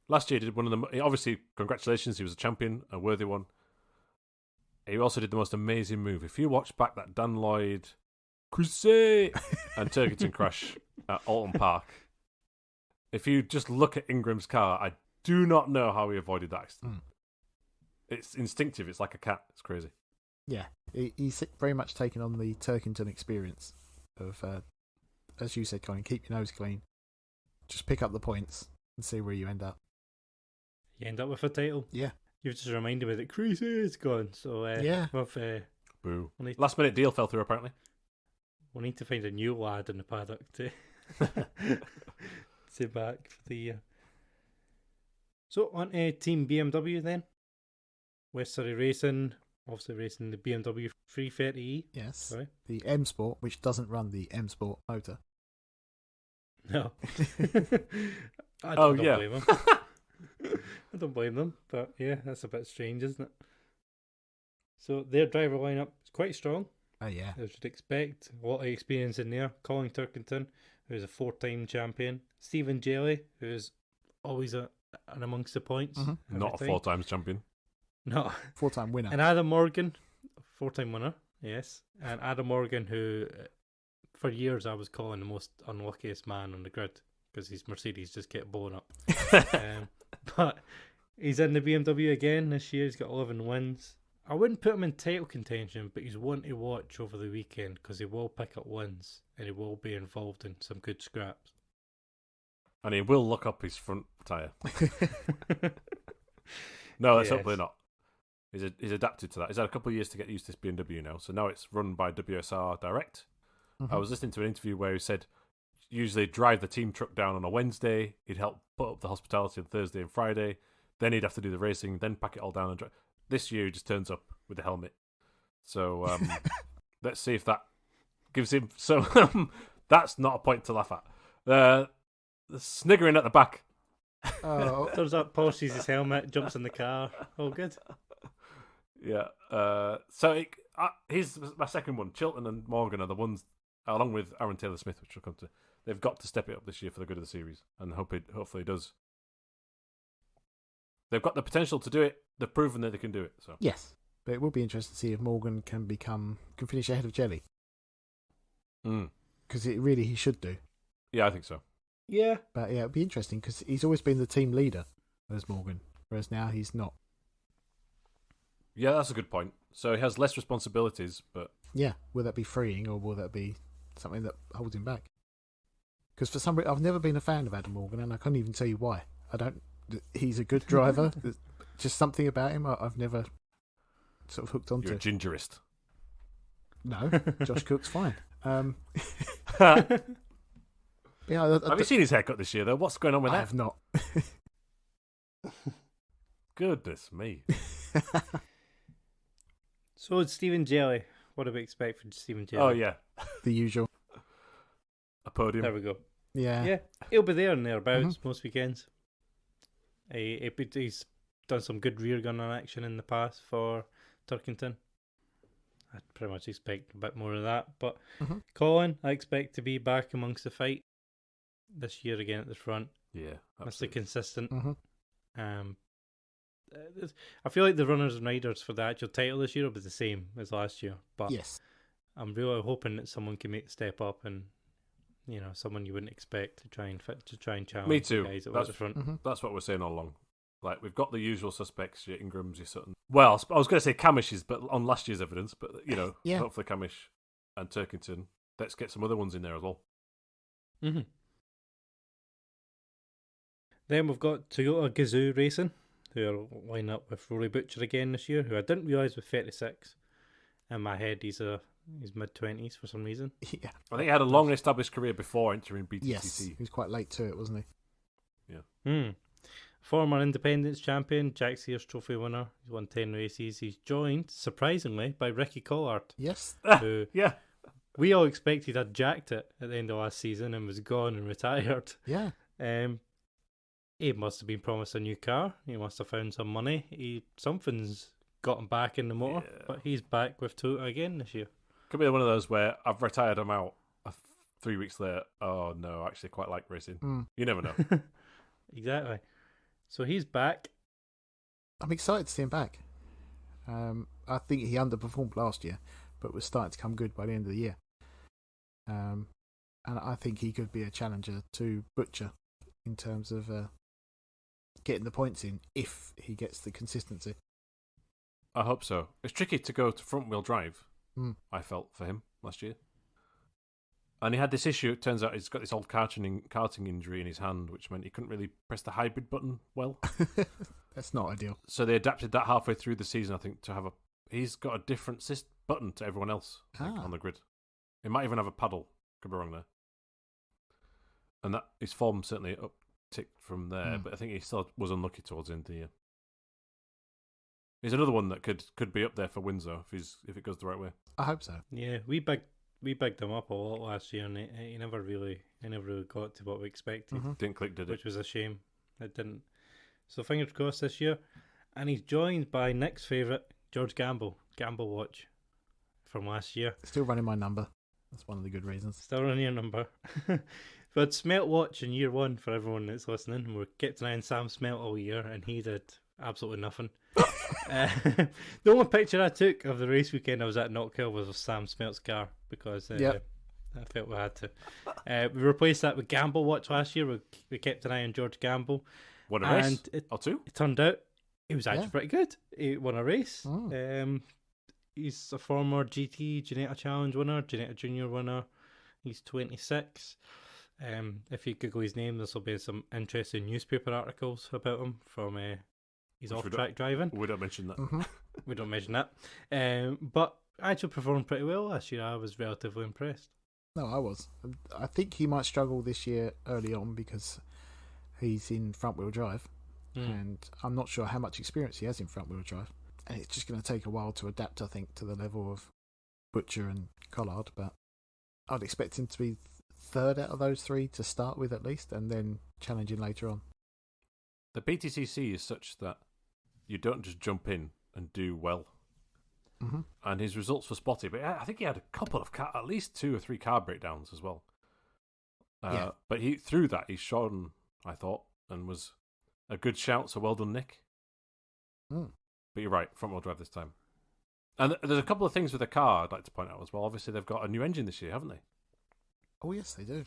Last year he did one of the... Obviously, congratulations, he was a champion, a worthy one. He also did the most amazing move. If you watch back that Dan Lloyd Crusade and Turkington crash at Alton Park, if you just look at Ingram's car, I do not know how he avoided that accident. It's instinctive. It's like a cat. It's crazy. Yeah, he's very much taken on the Turkington experience of, as you said, Colin, keep your nose clean, just pick up the points and see where you end up. You end up with a title. Yeah. You've just reminded me that Crusade's gone. So yeah. Boo. We'll Last minute deal fell through, apparently. we'll need to find a new lad in the paddock to sit back for the year. So on to Team BMW then. West Surrey Racing, obviously racing the BMW 330e. Yes. Sorry. The M Sport, which doesn't run the M Sport motor. No. I Oh, don't yeah. blame them. I don't blame them, but yeah, that's a bit strange, isn't it? So their driver lineup is quite strong, Oh, yeah. as you'd expect. A lot of experience in there. Colin Turkington, who's a 4-time champion. Stephen Jelly, who's always an amongst the points. Mhm. every Not a time. 4 times champion. No. 4-time winner. And Adam Morgan, 4-time winner, yes. And Adam Morgan, who for years I was calling the most unluckiest man on the grid because his Mercedes just kept blowing up. But he's in the BMW again this year. He's got 11 wins. I wouldn't put him in title contention, but he's one to watch over the weekend because he will pick up wins and he will be involved in some good scraps. And he will look up his front tyre. No, that's Yes. hopefully not. He's adapted to that. He's had a couple of years to get used to this BMW now. So now it's run by WSR Direct. I was listening to an interview where he said usually drive the team truck down on a Wednesday. He'd help put up the hospitality on Thursday and Friday. Then he'd have to do the racing, then pack it all down and drive. This year he just turns up with the helmet. So let's see if that gives him some... That's not a point to laugh at. The sniggering at the back. Oh, Turns up, polishes his helmet, jumps in the car. All good. Yeah. Here's my second one. Chilton and Morgan are the ones, along with Aaron Taylor-Smith, which we'll come to. They've got to step it up this year for the good of the series, and hopefully it does. They've got the potential to do it. They've proven that they can do it. So yes. But it will be interesting to see if Morgan can finish ahead of Jelly. Because he should do. Yeah, I think so. Yeah. But yeah, it'll be interesting because he's always been the team leader as Morgan, whereas now he's not. Yeah, that's a good point. So he has less responsibilities, but Yeah, will that be freeing or will that be something that holds him back? Because for some reason, I've never been a fan of Adam Morgan, and I can't even tell you why. He's a good driver. There's just something about him I've never sort of hooked onto. you're a gingerist. No, Josh Cook's fine. Have Yeah, you seen his haircut this year, though? What's going on with I that? have not. Goodness me. So it's Stephen Jelly. What do we expect from Stephen Jelly? Oh, yeah. The usual. A podium. There we go. Yeah. Yeah, he'll be there and thereabouts most weekends. He's done some good rear gunning action in the past for Turkington. I pretty much expect a bit more of that. But Colin, I expect to be back amongst the fight this year again at the front. Yeah, Mr. absolutely. Consistent. Mm-hmm. I feel like the runners and riders for the actual title this year will be the same as last year. But Yes. I'm really hoping that someone can make the step up and, someone you wouldn't expect to try and challenge Me too. the guys at the front. That's what we're saying all along. Like, we've got the usual suspects, your Ingrams, your Sutton. Well, I was going to say Camish's, but on last year's evidence, but, Yeah. hopefully Camish and Turkington. Let's get some other ones in there as well. Mm-hmm. Then we've got Toyota Gazoo Racing, who are lining up with Rory Butcher again this year, who I didn't realise was 36. In my head, he's mid-20s for some reason. Yeah. I think he had a long established career before entering BTCC. Yes. He was quite late to it, wasn't he? Yeah. Former Independence champion, Jack Sears Trophy winner. He's won 10 races. He's joined, surprisingly, by Ricky Collard, Yes. who Yeah. we all expected I'd jacked it at the end of last season and was gone and retired. Yeah. He must have been promised a new car. He must have found some money. Something's got him back in the motor, but he's back with Toyota again this year. Could be one of those where I've retired him out 3 weeks later. Oh no, I actually quite like racing. You never know. Exactly. So he's back. I'm excited to see him back. I think he underperformed last year, but was starting to come good by the end of the year. And I think he could be a challenger to Butcher in terms of getting the points in if he gets the consistency. I hope so. It's tricky to go to front wheel drive. I felt for him last year, and he had this issue. It turns out he's got this old karting injury in his hand, which meant he couldn't really press the hybrid button well. That's not ideal. So they adapted that halfway through the season, I think, to have he's got a different button to everyone else on the grid. He might even have a paddle. Could be wrong there. And that his form certainly upticked from there, but I think he still was unlucky towards the end of the year. He's another one that could be up there for Windsor if it goes the right way. I hope so. Yeah, we bigged him up a lot last year, and he never really got to what we expected. Didn't click, did it? Which was a shame. It didn't. So fingers crossed this year, and he's joined by Nick's favourite, George Gamble Watch, from last year. Still running my number. That's one of the good reasons. Still running your number. But Smelt Watch in year one for everyone that's listening. We kept an eye on Sam Smelt all year, and he did absolutely nothing. The only picture I took of the race weekend I was at Knockhill was of Sam Smelt's car because I felt we had to. We replaced that with Gamble Watch last year. We kept an eye on George Gamble. Won a race or two? It turned out he was actually pretty good. He won a race. He's a former GT Janetta Challenge winner, Janetta Junior winner. He's 26. If you Google his name, there'll be some interesting newspaper articles about him from his off-track driving. We don't mention that. We don't mention that. But actually performed pretty well last year. I was relatively impressed. No, I was. I think he might struggle this year early on because he's in front-wheel drive. And I'm not sure how much experience he has in front-wheel drive. And it's just going to take a while to adapt, I think, to the level of Butcher and Collard. But I'd expect him to be third out of those three to start with at least, and then challenging later on. The BTCC is such that you don't just jump in and do well. And his results were spotty, but I think he had a couple of at least 2 or 3 car breakdowns as well. But through that he's shown, I thought, and was a good shout. So well done, Nick. But you're right, front wheel drive this time. And there's a couple of things with the car I'd like to point out as well. Obviously, they've got a new engine this year, haven't they? Oh yes, they do.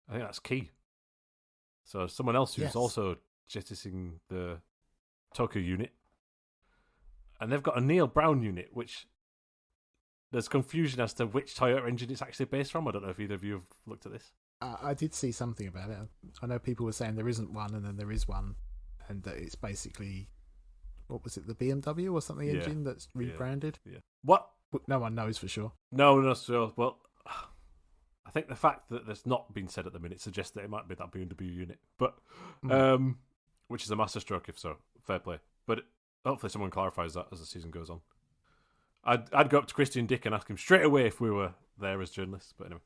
I think that's key. So someone else who's also jettisoning the Tokyo unit. And they've got a Neil Brown unit, which there's confusion as to which Toyota engine it's actually based from. I don't know if either of you have looked at this. I did see something about it. I know people were saying there isn't one and then there is one. And that it's basically, what was it, the BMW or something engine that's rebranded? Yeah. What? No one knows for sure. No, not sure. Well, I think the fact that there's not been said at the minute suggests that it might be that BMW unit, but which is a masterstroke if so. Fair play. But hopefully someone clarifies that as the season goes on. I'd go up to Christian Dick and ask him straight away if we were there as journalists. But anyway,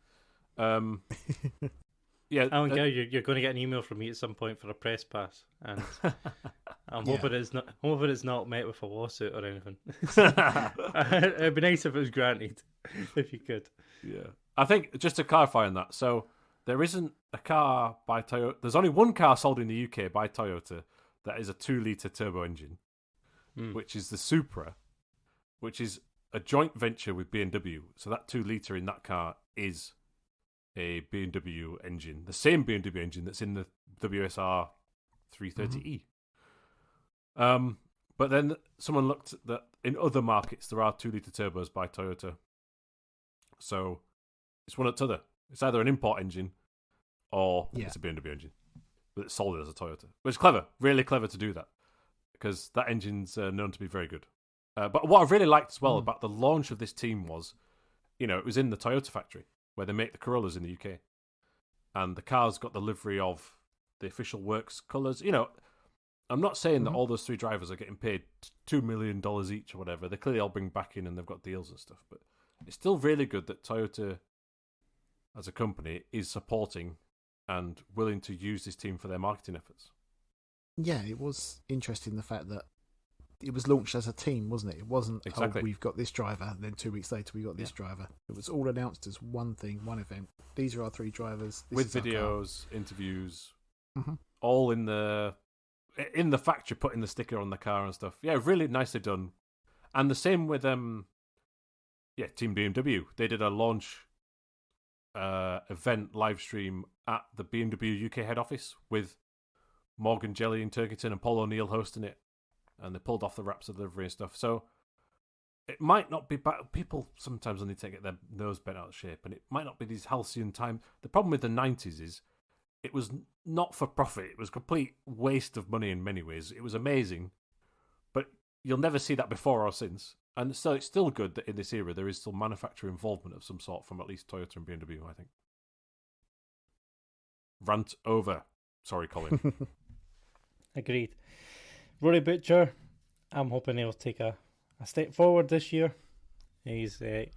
yeah. I don't care. You're going to get an email from me at some point for a press pass, and I'm hoping it's not. I'm hoping it's not met with a lawsuit or anything. It'd be nice if it was granted, if you could. Yeah. I think, just to clarify on that, so there isn't a car by Toyota. There's only one car sold in the UK by Toyota that is a 2-litre turbo engine, which is the Supra, which is a joint venture with BMW. So that 2-litre in that car is a BMW engine, the same BMW engine that's in the WSR 330e. But then someone looked at that in other markets there are 2-litre turbos by Toyota. So it's one or the other. It's either an import engine or it's a BMW engine, but it's sold as a Toyota. Which is clever, really clever to do that, because that engine's known to be very good. But what I really liked as well about the launch of this team was, it was in the Toyota factory where they make the Corollas in the UK, and the car's got the livery of the official works colours. I'm not saying that all those 3 drivers are getting paid $2 million each or whatever. They clearly all bring back in and they've got deals and stuff, but it's still really good that Toyota, as a company, is supporting and willing to use this team for their marketing efforts. Yeah, it was interesting the fact that it was launched as a team, wasn't it? It wasn't, Exactly. oh, we've got this driver, then 2 weeks later we got this driver. It was all announced as one thing, one event. These are our 3 drivers. This With is our car. videos, interviews, Mhm. all in the factory, putting the sticker on the car and stuff. Yeah, really nicely done. And the same with Team BMW. They did a launch event live stream at the BMW UK head office with Morgan Jelly in Turkington and Paul O'Neill hosting it, and they pulled off the wraps of delivery and stuff. So it might not be bad. People sometimes need to get their nose bent out of shape, and it might not be these halcyon times. The problem with the 90s is it was not for profit. It was a complete waste of money in many ways. It was amazing, but you'll never see that before or since. And so it's still good that in this era there is still manufacturer involvement of some sort from at least Toyota and BMW, I think. Rant over. Sorry, Colin. Agreed. Rory Butcher, I'm hoping he'll take a step forward this year. He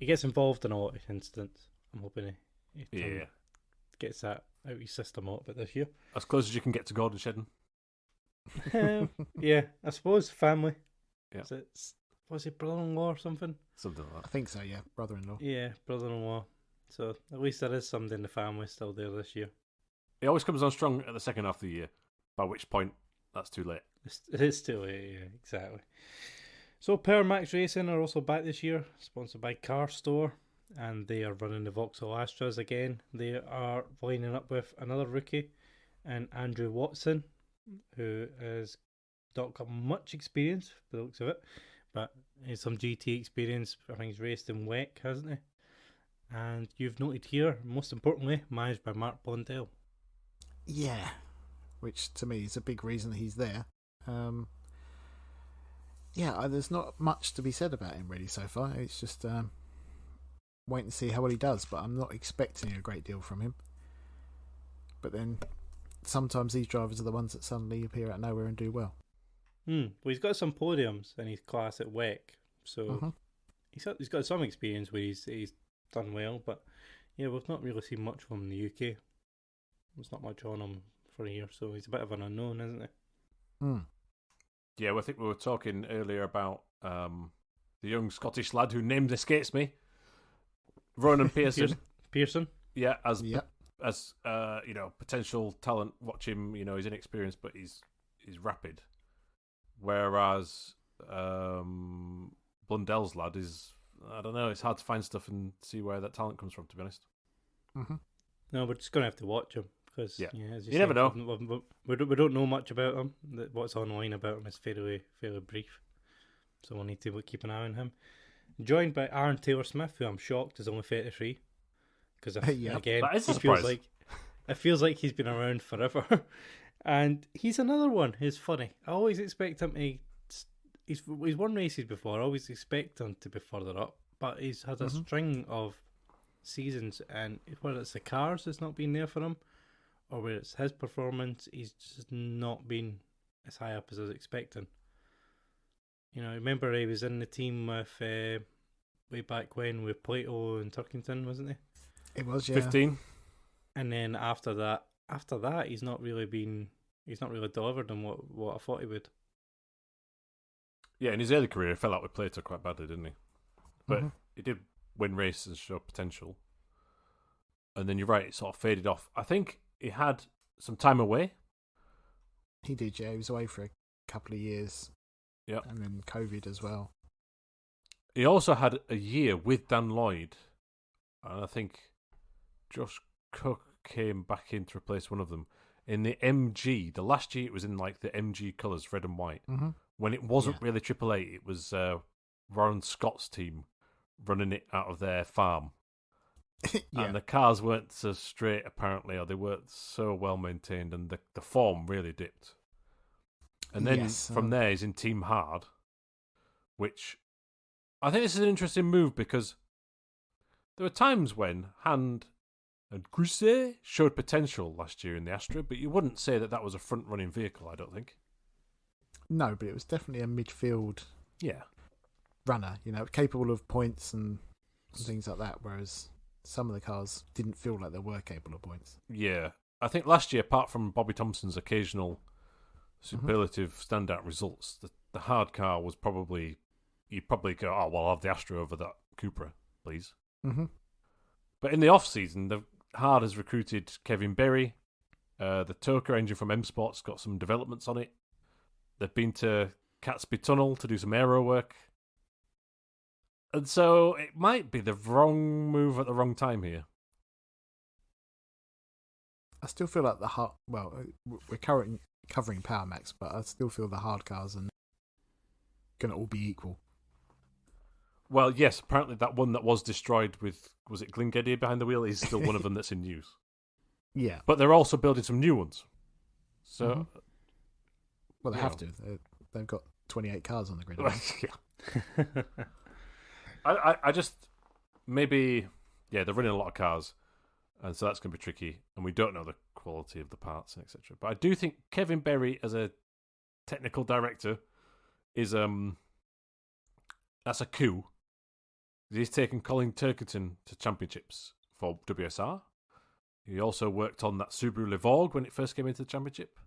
gets involved in a lot of incidents. I'm hoping he gets that out of his system a little bit this year. As close as you can get to Gordon Shedden. Yeah, I suppose family. Yeah. Was it brother-in-law or something? Something like I that. think so, yeah. Brother-in-law. Yeah, brother-in-law. So at least there is somebody in the family still there this year. It always comes on strong at the second half of the year, by which point that's too late. It's still, yeah, exactly. So Power Max Racing are also back this year, sponsored by Car Store, and they are running the Vauxhall Astras again. They are lining up with another rookie, and Andrew Watson, who has not got much experience by the looks of it, but has some GT experience. I think he's raced in WEC, hasn't he? And you've noted here, most importantly, managed by Mark Blundell. Yeah, which to me is a big reason he's there. There's not much to be said about him really so far. It's just wait and see how well he does, but I'm not expecting a great deal from him. But then sometimes these drivers are the ones that suddenly appear out of nowhere and do well. Well, he's got some podiums in his class at WEC, so he's got some experience where he's done well. But yeah, we've not really seen much from him in the UK. There's not much on him for here, so he's a bit of an unknown, isn't he? Yeah, well, I think we were talking earlier about the young Scottish lad whose name escapes me, Ronan Pearson. Pearson. Yeah, as potential talent. Watch him. He's inexperienced, but he's rapid. Whereas Blundell's lad is, I don't know. It's hard to find stuff and see where that talent comes from. To be honest. No, we're just gonna have to watch him because as you never know. We don't know much about him. What's online about him is fairly brief, so we'll need to keep an eye on him. Joined by Aaron Taylor Smith, who I'm shocked is only 33, because again, that is a surprise. It feels like he's been around forever, and he's another one who's funny. I always expect him to. He's won races before. I always expect him to be further up, but he's had a string of seasons, and whether it's the cars that's not been there for him, or whether it's his performance, he's just not been as high up as I was expecting. Remember he was in the team with way back when with Plato and Turkington, wasn't he? It was, yeah. 15. And then after that, he's not really delivered on what I thought he would. Yeah, in his early career, he fell out with Plato quite badly, didn't he? But he did win races and show potential. And then you're right, it sort of faded off. I think he had some time away. He did, yeah. He was away for a couple of years. Yeah. And then COVID as well. He also had a year with Dan Lloyd. And I think Josh Cook came back in to replace one of them. In the MG, the last year it was in like the MG colours, red and white. When it wasn't really Triple Eight, it was Warren Scott's team running it out of their farm. And the cars weren't so straight, apparently, or they weren't so well maintained, and the form really dipped. And then from there, he's in Team Hard, which I think this is an interesting move because there were times when Hand and Crousset showed potential last year in the Astra, but you wouldn't say that was a front-running vehicle, I don't think. No, but it was definitely a midfield runner, capable of points and and things like that, whereas some of the cars didn't feel like they were capable of points. Yeah. I think last year, apart from Bobby Thompson's occasional superlative standout results, the hard car was probably... You'd probably go, oh, well, I'll have the Astra over that Cupra, please. Mm-hmm. But in the off-season, the hard has recruited Kevin Berry. The Toka engine from M Sport's got some developments on it. They've been to Catesby Tunnel to do some aero work. And so it might be the wrong move at the wrong time here. I still feel like the hard... Well, we're currently covering Power Max, but I still feel the hard cars are going to all be equal. Well, yes, apparently that one that was destroyed with... Was it Glingedi behind the wheel? Is still one of them that's in use. Yeah. But they're also building some new ones. So... Well, they have to. They've got 28 cars on the grid. Yeah. I just... Maybe... Yeah, they're running a lot of cars. And so that's going to be tricky. And we don't know the quality of the parts, etc. But I do think Kevin Berry, as a technical director, is... That's a coup. He's taken Colin Turkington to championships for WSR. He also worked on that Subaru Levorg when it first came into the championship.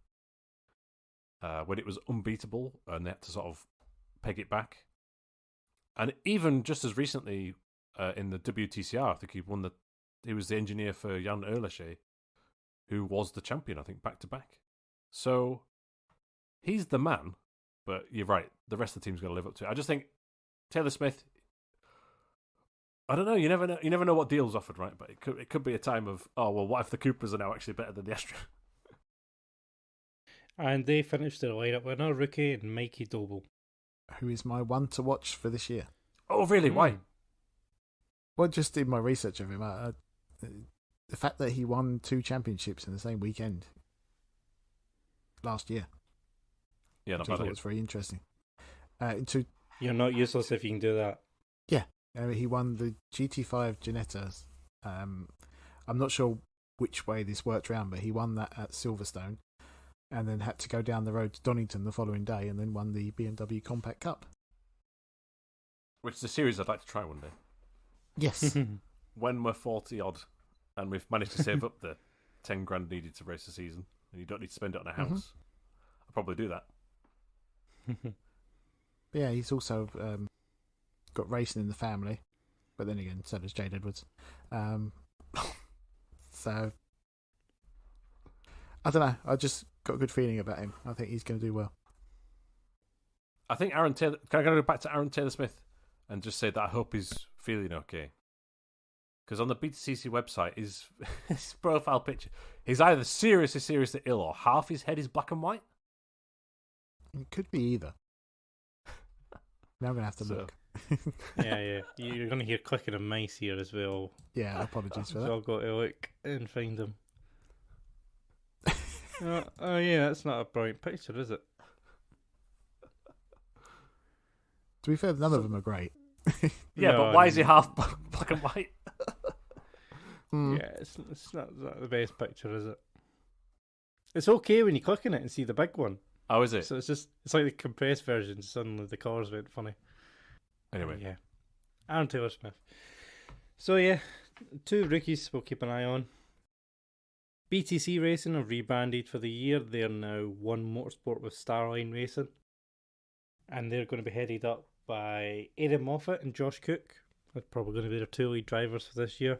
When it was unbeatable, and they had to sort of peg it back. And even just as recently, in the WTCR, I think he was the engineer for Jan Erleche, who was the champion, I think, back to back. So he's the man, but you're right, the rest of the team's going to live up to it. I just think Taylor Smith, I don't know, you never know what deal's offered, right? But it could be a time of, oh well, what if the Cupras are now actually better than the Astra? And they finished their lineup with another rookie and Mikey Doble, who is my one to watch for this year. Oh, really? Why? Well, just did my research of him. The fact that he won 2 championships in the same weekend last year. Yeah, not I bad. thought it was very interesting. You're not useless if you can do that. Yeah, he won the GT5 Ginettas. I'm not sure which way this worked round, but he won that at Silverstone, and then had to go down the road to Donington the following day, and then won the BMW Compact Cup. Which is a series I'd like to try one day. Yes. When we're 40 odd, and we've managed to save up the 10 grand needed to race a season, and you don't need to spend it on a house, I'll probably do that. Yeah, he's also got racing in the family, but then again, so does Jade Edwards. So I don't know. I just got a good feeling about him. I think he's going to do well. I think Aaron Taylor. Can I go back to Aaron Taylor Smith and just say that I hope he's feeling okay? Because on the BTCC website, his profile picture, he's either seriously ill or half his head is black and white. It could be either. Now I'm going to have to look. Yeah. You're going to hear clicking of mice here as well. Yeah, apologies for that. So I've got to look and find him. Oh yeah, that's not a bright picture, is it? To be fair, none of them are great. Yeah, No, but why is he half black and white? Yeah, it's not the best picture, is it? It's okay when you click on it and see the big one. Oh, is it? So it's like the compressed version. Suddenly the colours went funny. Anyway. Yeah. Aaron Taylor Smith. So yeah, 2 rookies we'll keep an eye on. BTC Racing have rebranded for the year. They're now One Motorsport with Starline Racing. And they're going to be headed up by Aidan Moffat and Josh Cook. They're probably going to be their 2 lead drivers for this year.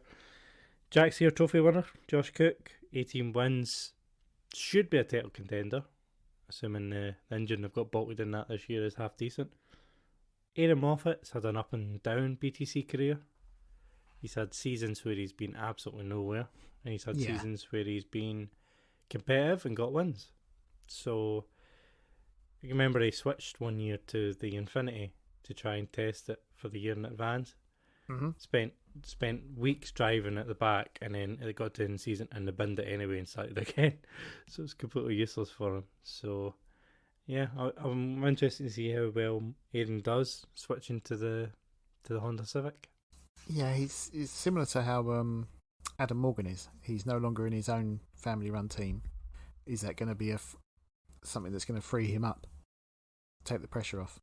Jack's here, trophy winner, Josh Cook. 18 wins. Should be a title contender. Assuming the engine they've got bolted in that this year is half decent. Aidan Moffat's had an up and down BTC career. He's had seasons where he's been absolutely nowhere, and he's had seasons where he's been competitive and got wins. So, you remember he switched one year to the Infinity to try and test it for the year in advance. Mm-hmm. Spent weeks driving at the back, and then it got to the end of the season and they binned it anyway and started again. So it's completely useless for him. So yeah, I'm interested to see how well Aidan does switching to the Honda Civic. Yeah, he's similar to how Adam Morgan is. He's no longer in his own family-run team. Is that going to be something that's going to free him up, take the pressure off?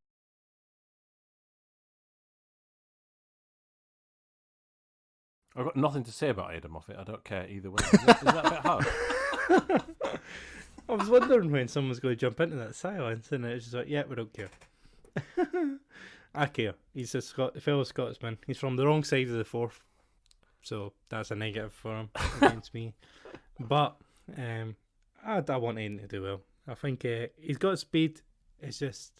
I've got nothing to say about Ada Moffat. I don't care either way. Is that a bit hard? I was wondering when someone's going to jump into that silence, and it's just like, yeah, we don't care. I care. He's a fellow Scotsman. He's from the wrong side of the Forth, so that's a negative for him against me. But I want Aiden to do well. I think he's got speed. It's just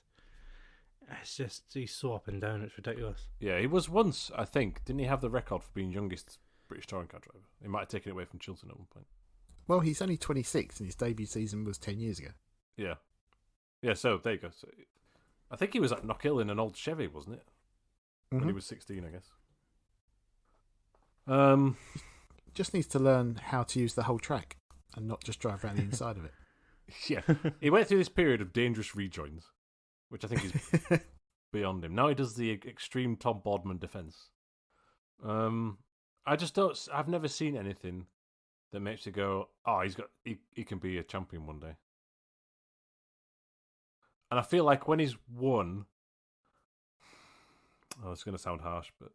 he's so up and down. It's ridiculous. Yeah, he was once, I think, didn't he have the record for being youngest British touring car driver? He might have taken it away from Chilton at one point. Well, he's only 26 and his debut season was 10 years ago. Yeah. Yeah, so there you go. So, I think he was at Knockhill in an old Chevy, wasn't it? When he was 16, I guess. Just needs to learn how to use the whole track and not just drive around the inside of it. Yeah. He went through this period of dangerous rejoins, which I think is beyond him. Now he does the extreme Tom Boardman defence. I just don't... I've never seen anything that makes you go, oh, he can be a champion one day. And I feel like when he's won... Oh, it's going to sound harsh, but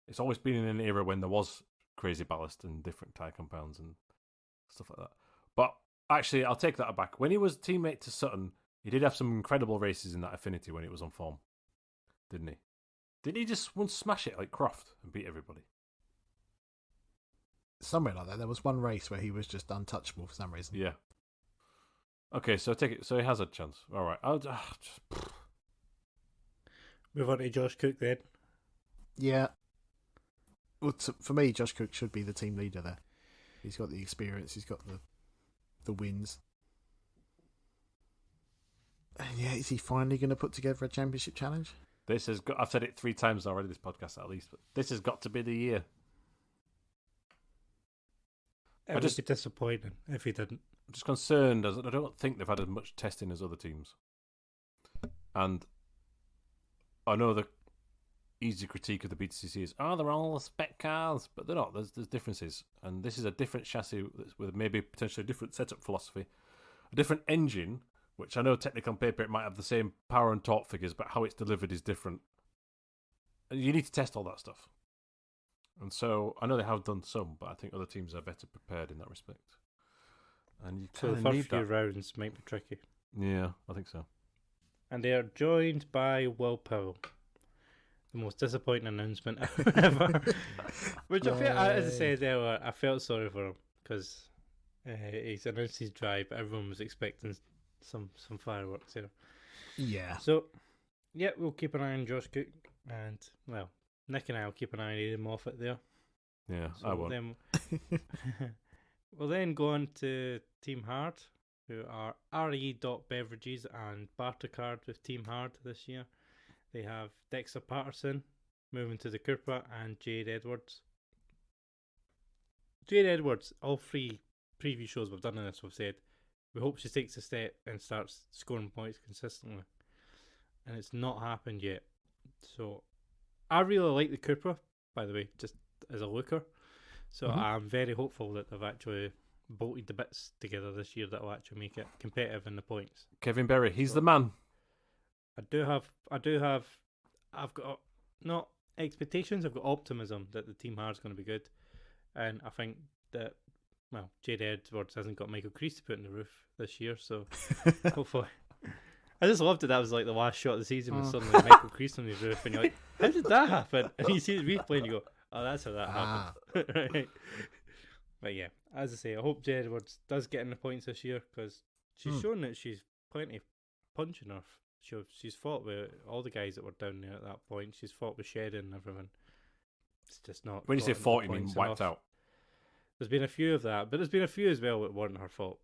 it's always been in an era when there was crazy ballast and different tyre compounds and stuff like that. But actually, I'll take that back. When he was teammate to Sutton, he did have some incredible races in that Affinity when it was on form, didn't he? Didn't he just once smash it like Croft and beat everybody? Somewhere like that. There was one race where he was just untouchable for some reason. Yeah. Okay, so take it. So he has a chance. All right. Move on to Josh Cook then. Yeah. Well, for me, Josh Cook should be the team leader there. He's got the experience. He's got the wins. And yeah, is he finally going to put together a championship challenge? I've said it 3 times already this podcast at least, but this has got to be the year. It would be disappointing if he didn't. I'm just concerned as I don't think they've had as much testing as other teams. And I know the easy critique of the BTCC is, they're all spec cars, but they're not. There's differences. And this is a different chassis with maybe potentially a different setup philosophy, a different engine, which I know technically on paper it might have the same power and torque figures, but how it's delivered is different. And you need to test all that stuff. And so I know they have done some, but I think other teams are better prepared in that respect. And you So the first few rounds might be tricky. Yeah, I think so. And they are joined by Will Powell. The most disappointing announcement ever. Which I feel, as I said earlier, I felt sorry for him because he's announced his drive, but everyone was expecting some fireworks here. Yeah. So, yeah, we'll keep an eye on Josh Cook, and well, Nick and I will keep an eye on Aidan Moffat there. Yeah, So I won't. Then, we'll then go on to Team Hard, who are RE.Beverages and Bartercard with Team Hard this year. They have Dexter Patterson moving to the Cooper and Jade Edwards. Jade Edwards, all 3 preview shows we've done on this, we've said we hope she takes a step and starts scoring points consistently. And it's not happened yet. So I really like the Cooper, by the way, just as a looker. So I'm very hopeful that they've actually bolted the bits together this year that will actually make it competitive in the points. Kevin Berry, he's the man. I've got not expectations, I've got optimism that the Team Hard's going to be good. And I think that, well, Jade Edwards hasn't got Michael Crease to put in the roof this year, so hopefully. I just loved it. That was like the last shot of the season was suddenly Michael Crease on his roof, and you're like, how did that happen? And you see the replay and you go, oh, that's how that happened. Right. But yeah, as I say, I hope Jade Edwards does get in the points this year because she's shown that she's plenty of punch in her. She's fought with all the guys that were down there at that point. She's fought with Shedden and everything. It's just not. When you say 40, you mean wiped out? There's been a few of that, but there's been a few as well that weren't her fault.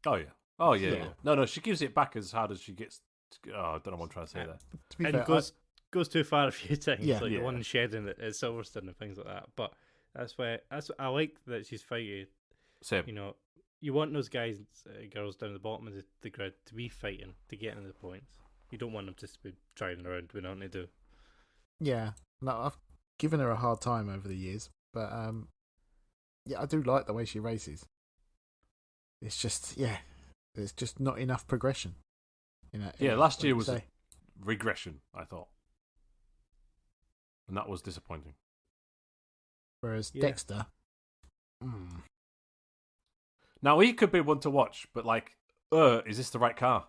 Oh, yeah. Oh, yeah. No, she gives it back as hard as she gets. I don't know what I'm trying to say there. To be and fair, goes too far a few times, Yeah. like the one in Shedden at Silverstone and things like that. But that's I like that she's fighting. Same. You know, you want those guys, girls down the bottom of the grid to be fighting to get into the points. You don't want them just to be driving around doing nothing to do. Yeah. No, I've given her a hard time over the years, but yeah, I do like the way she races. It's just, there's just not enough progression. Last year was a regression, I thought. And that was disappointing. Whereas Yeah. Dexter, Now he could be one to watch, but like, is this the right car?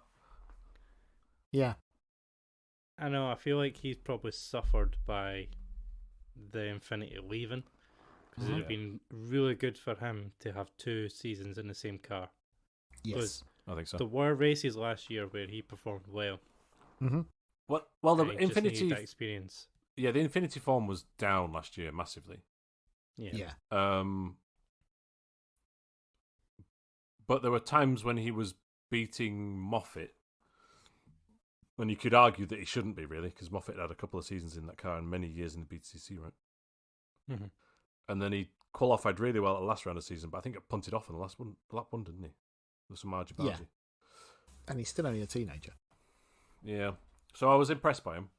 yeah, I know. I feel like he's probably suffered by the Infinity leaving because Mhm. it'd have been really good for him to have 2 seasons in the same car. yes, I think so. There were races last year where he performed well. Well, the and he just needed Infinity, that experience. the Infinity form was down last year massively. Yeah. But there were times when he was beating Moffat, when you could argue that he shouldn't be really, because Moffat had a couple of seasons in that car and many years in the BTCC, right? Mhm. And then he qualified really well at the last round of the season, but I think it punted off in the last one, lap one, didn't he? With some margin. Yeah. And he's still only a teenager. Yeah. So I was impressed by him.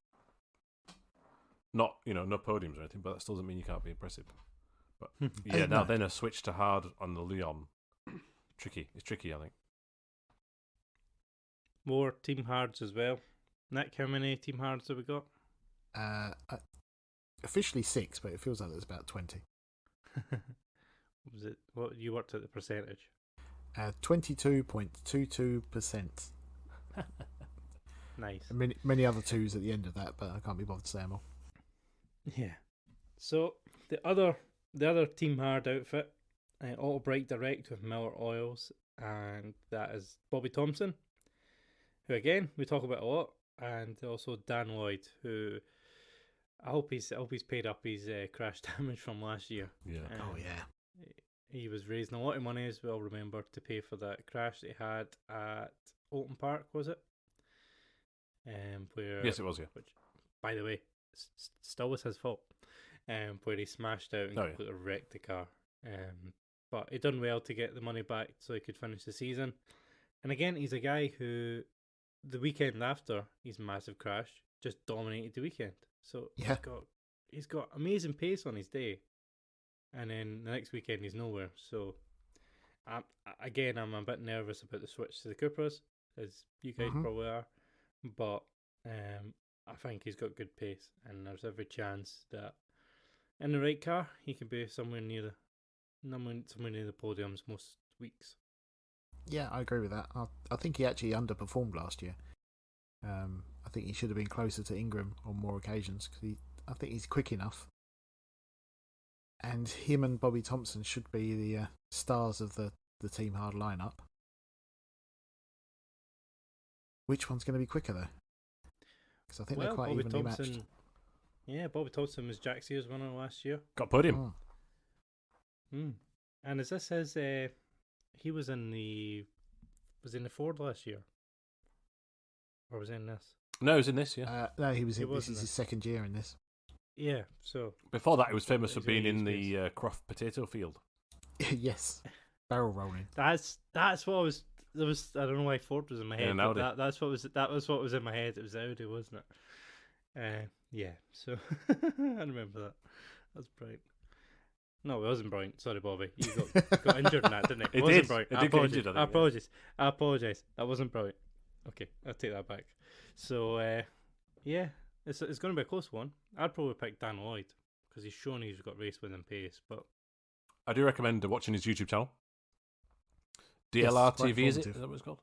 Not, no podiums or anything, but that still doesn't mean you can't be impressive. But yeah, No. then a switch to hard on the Leon. Tricky. It's tricky, I think. More team hards as well. Nick, how many team hards have we got? Officially 6, but it feels like there's about 20. Was it what you worked at the percentage? 22.22%. Nice. Many other twos at the end of that, but I can't be bothered to say them all. Yeah. So the other team hard outfit, Auto Brake Direct with Miller Oils, and that is Bobby Thompson, who again we talk about a lot, and also Dan Lloyd, who I hope he's paid up his crash damage from last year. Yeah. Oh, yeah. He was raising a lot of money, as we all remember, to pay for that crash that he had at Donington Park, was it? Where Yes, it was, yeah. Which, by the way, still was his fault. Where he smashed out and completely wrecked the car. But he done well to get the money back so he could finish the season. And again, he's a guy who, the weekend after his massive crash, just dominated the weekend. So Yeah. he's got amazing pace on his day. And then the next weekend he's nowhere. So, I'm a bit nervous about the switch to the Cupras, as you guys probably are. But I think he's got good pace, and there's every chance that in the right car he could be somewhere near the podiums most weeks. Yeah, I agree with that. I think he actually underperformed last year. I think he should have been closer to Ingram on more occasions because I think he's quick enough. And him and Bobby Thompson should be the stars of the Team Hard lineup. Which one's going to be quicker though? Because I think they're quite Bobby evenly Thompson, matched. Yeah, Bobby Thompson was Jack Sears' winner last year. Got podium. And is this his? He was in the Ford last year, or was he in this? No, he was in this, yeah. No, he was. He This was in is his second year in this. Yeah, so Before that, he was famous for He's being really in used the Croft potato field. Yes, barrel rolling. that's what I was. There was, I don't know why Ford was in my head. an But Audi. that was what was in my head. It was Audi, wasn't it? Yeah. So I remember that. That's bright. No, it wasn't bright. Sorry, Bobby. You got injured in that, didn't it? It wasn't did. bright. It did get injured, I think, I apologize. That wasn't bright. Okay, I'll take that back. So yeah, it's going to be a close one. I'd probably pick Dan Lloyd because he's shown he's got race winning pace, but. I do recommend watching his YouTube channel. Yes, DLR quite TV, is it? informative. Is that what it's called?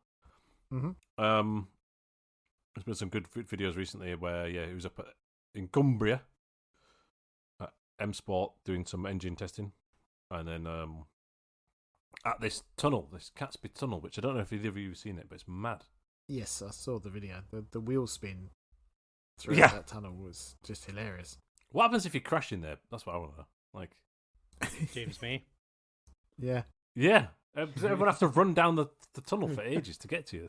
Mm-hmm. There's been some good videos recently where, he was up in Cumbria at M Sport doing some engine testing. And then at this tunnel, this Catesby tunnel, which I don't know if either of you have seen it, but it's mad. Yes, I saw the video. The wheel spin through Yeah. that tunnel was just hilarious. What happens if you crash in there? That's what I want to know. Like, James May. Yeah, yeah. Everyone has to run down the tunnel for ages to get to you.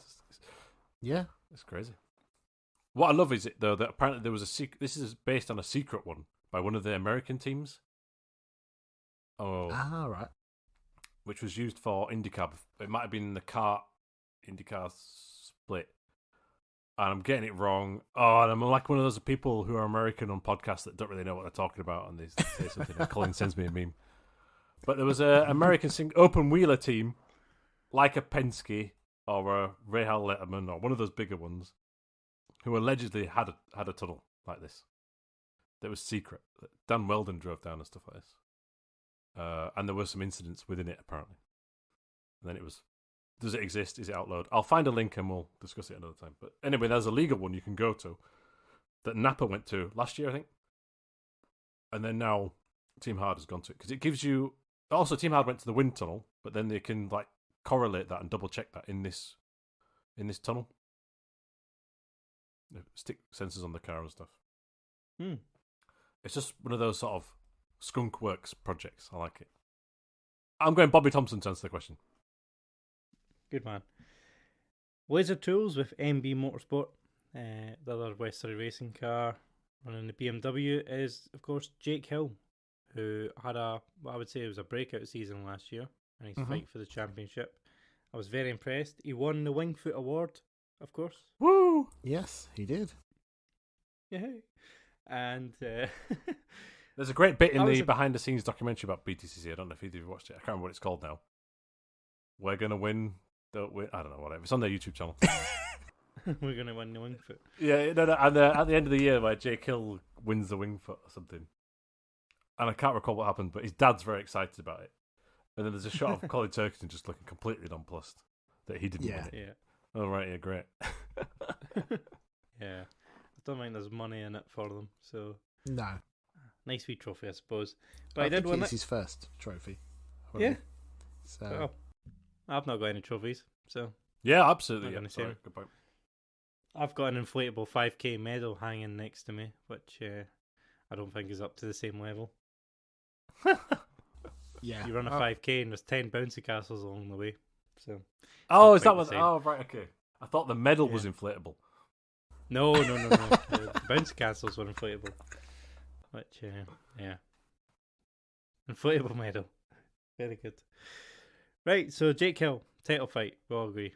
yeah. It's crazy. What I love is it though that apparently there was a secret. This is based on a secret one by one of the American teams. Oh, Right. which was used for IndyCar. It might have been the kart IndyCar split, and I'm getting it wrong. Oh, and I'm like one of those people who are American on podcasts that don't really know what they're talking about, and they say something. And Colin sends me a meme. But there was a American open wheeler team, like a Penske or a Rahal Letterman or one of those bigger ones, who allegedly had a tunnel like this that was secret. Dan Weldon drove down and stuff like this. and there were some incidents within it apparently. And then it was, does it exist? Is it outlawed? I'll find a link and we'll discuss it another time. But anyway, there's a legal one you can go to that Napa went to last year, I think. And then now Team Hard has gone to it because it gives you. Also, Team Hard went to the wind tunnel, but then they can like correlate that and double check that in this tunnel. They stick sensors on the car and stuff. It's just one of those sort of skunk works projects. I like it. I'm going Bobby Thompson to answer the question. Good man. Laser Tools with MB Motorsport, the other West Surrey racing car running the BMW, is of course Jake Hill, who had I would say it was a breakout season last year, and he's fighting for the championship. I was very impressed. He won the Wingfoot Award, of course. Woo! Yes, he did. Yeah. And there's a great bit in the behind-the-scenes documentary about BTCC. I don't know if either of you watched it. I can't remember what it's called now. We're gonna win. Don't win. I don't know. Whatever. It's on their YouTube channel. We're gonna win the Wingfoot. Yeah. No. And at the end of the year, where Jake Hill wins the Wingfoot or something, and I can't recall what happened, but his dad's very excited about it. And then there's a shot of Colin Turkington just looking completely nonplussed that he didn't win it. Yeah. Oh right. Yeah. Great. Yeah. I don't think there's money in it for them, so No. nice wee trophy, I suppose. But I I did think win it's it. his first trophy. Yeah. So Well, I've not got any trophies, so Yeah. Absolutely. Not Yeah. gonna say Sorry, it. good point. I've got an inflatable 5k medal hanging next to me, which I don't think is up to the same level. yeah. You run a 5k and there's 10 bouncy castles along the way, so Oh, not is that quite what? the same. Oh, right. Okay. I thought the medal was Yeah. inflatable. No. The bouncy castles were inflatable, which yeah, inflatable medal, very good. Right, so Jake Hill title fight, we all agree.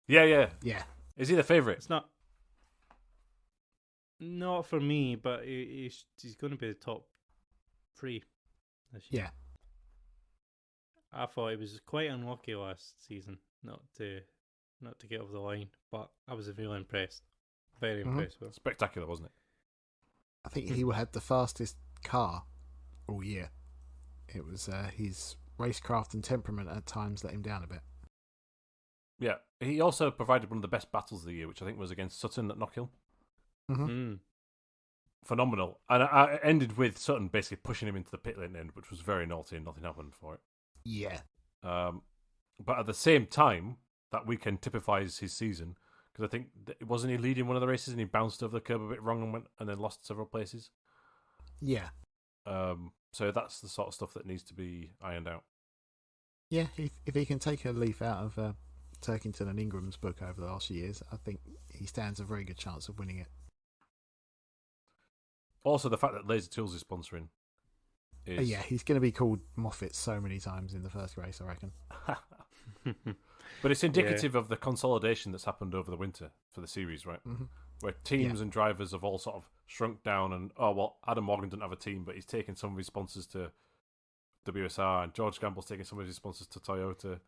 Yeah. Yeah. Is he the favourite? It's not for me, but he's going to be the top 3 this year. Yeah. I thought he was quite unlucky last season not to get over the line, but I was really impressed. Very impressed with him. Spectacular, wasn't it? I think he had the fastest car all year. It was his racecraft and temperament at times let him down a bit. Yeah. He also provided one of the best battles of the year, which I think was against Sutton at Knockhill. Phenomenal. And I ended with Sutton basically pushing him into the pit lane end, which was very naughty and nothing happened for it. Yeah. But at the same time, that weekend typifies his season, because I think, wasn't he leading one of the races and he bounced over the curb a bit wrong and then lost several places? Yeah. So that's the sort of stuff that needs to be ironed out. Yeah, if he can take a leaf out of Turkington and Ingram's book over the last few years, I think he stands a very good chance of winning it. Also, the fact that Laser Tools is sponsoring is... Yeah, he's going to be called Moffat so many times in the first race, I reckon. But it's indicative of the consolidation that's happened over the winter for the series, right? Mm-hmm. Where teams and drivers have all sort of shrunk down and, Adam Morgan doesn't have a team, but he's taken some of his sponsors to WSR, and George Gamble's taken some of his sponsors to Toyota,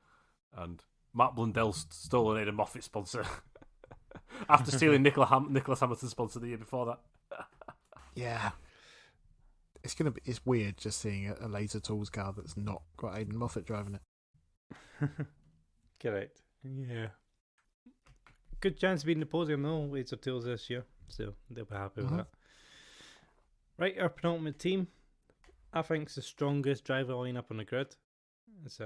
and Matt Blundell's stolen Aidan Moffat's sponsor after stealing Nicholas Hamilton's sponsor the year before that. Yeah. It's weird just seeing a Laser Tools car that's not got Aidan Moffat driving it. Correct. Yeah. Good chance of being the podium though, Laser Tools this year, so they'll be happy with that. Right, our penultimate team, I think it's the strongest driver lineup on the grid. It's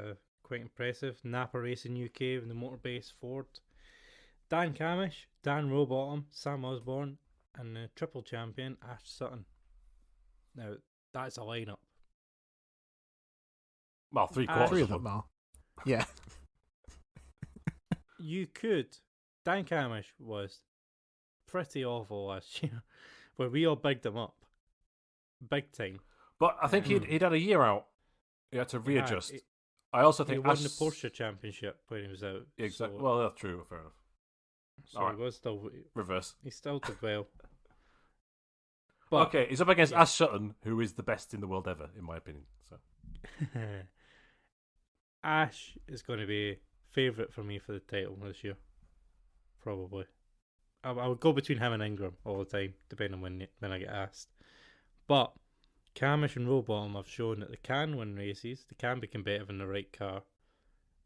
quite impressive. Napa Racing UK with the Motorbase Ford, Dan Camish, Dan Rowbottom, Sam Osborne, and the triple champion Ash Sutton. Now that's a lineup. Well, three quarters Three of of them them. are. Yeah. You could. Dan Camish was pretty awful last year, where we all bigged him up, big time. But I think he'd had a year out. He had to readjust. I also He think won the Porsche Championship when he was out. Exactly. So, Well, that's true. Fair enough. so alright. he was still. Reverse. He still did well. But Okay, he's up against Ash Sutton, who is the best in the world ever, in my opinion. So Ash is going to be favourite for me for the title this year. Probably. I would go between him and Ingram all the time, depending on when I get asked. But Camish and Rowbottom have shown that they can win races, they can be competitive in the right car.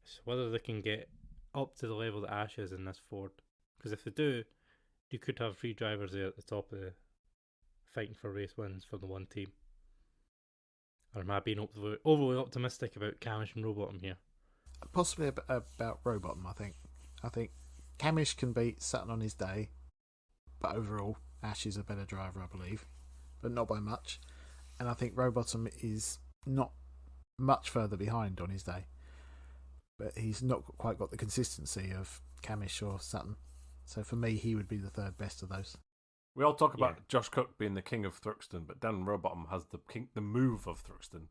It's whether they can get up to the level that Ash is in this Ford. Because if they do, you could have 3 drivers there at the top of the fighting for race wins for the one team. Or am I being overly optimistic about Camish and Rowbottom here? Possibly about Rowbottom, I think. I think Camish can beat Sutton on his day, but overall, Ash is a better driver, I believe, but not by much. And I think Rowbottom is not much further behind on his day, but he's not quite got the consistency of Camish or Sutton. So for me, he would be the third best of those. We all talk about Josh Cook being the king of Thruxton, but Dan Rowbottom has the move of Thruxton,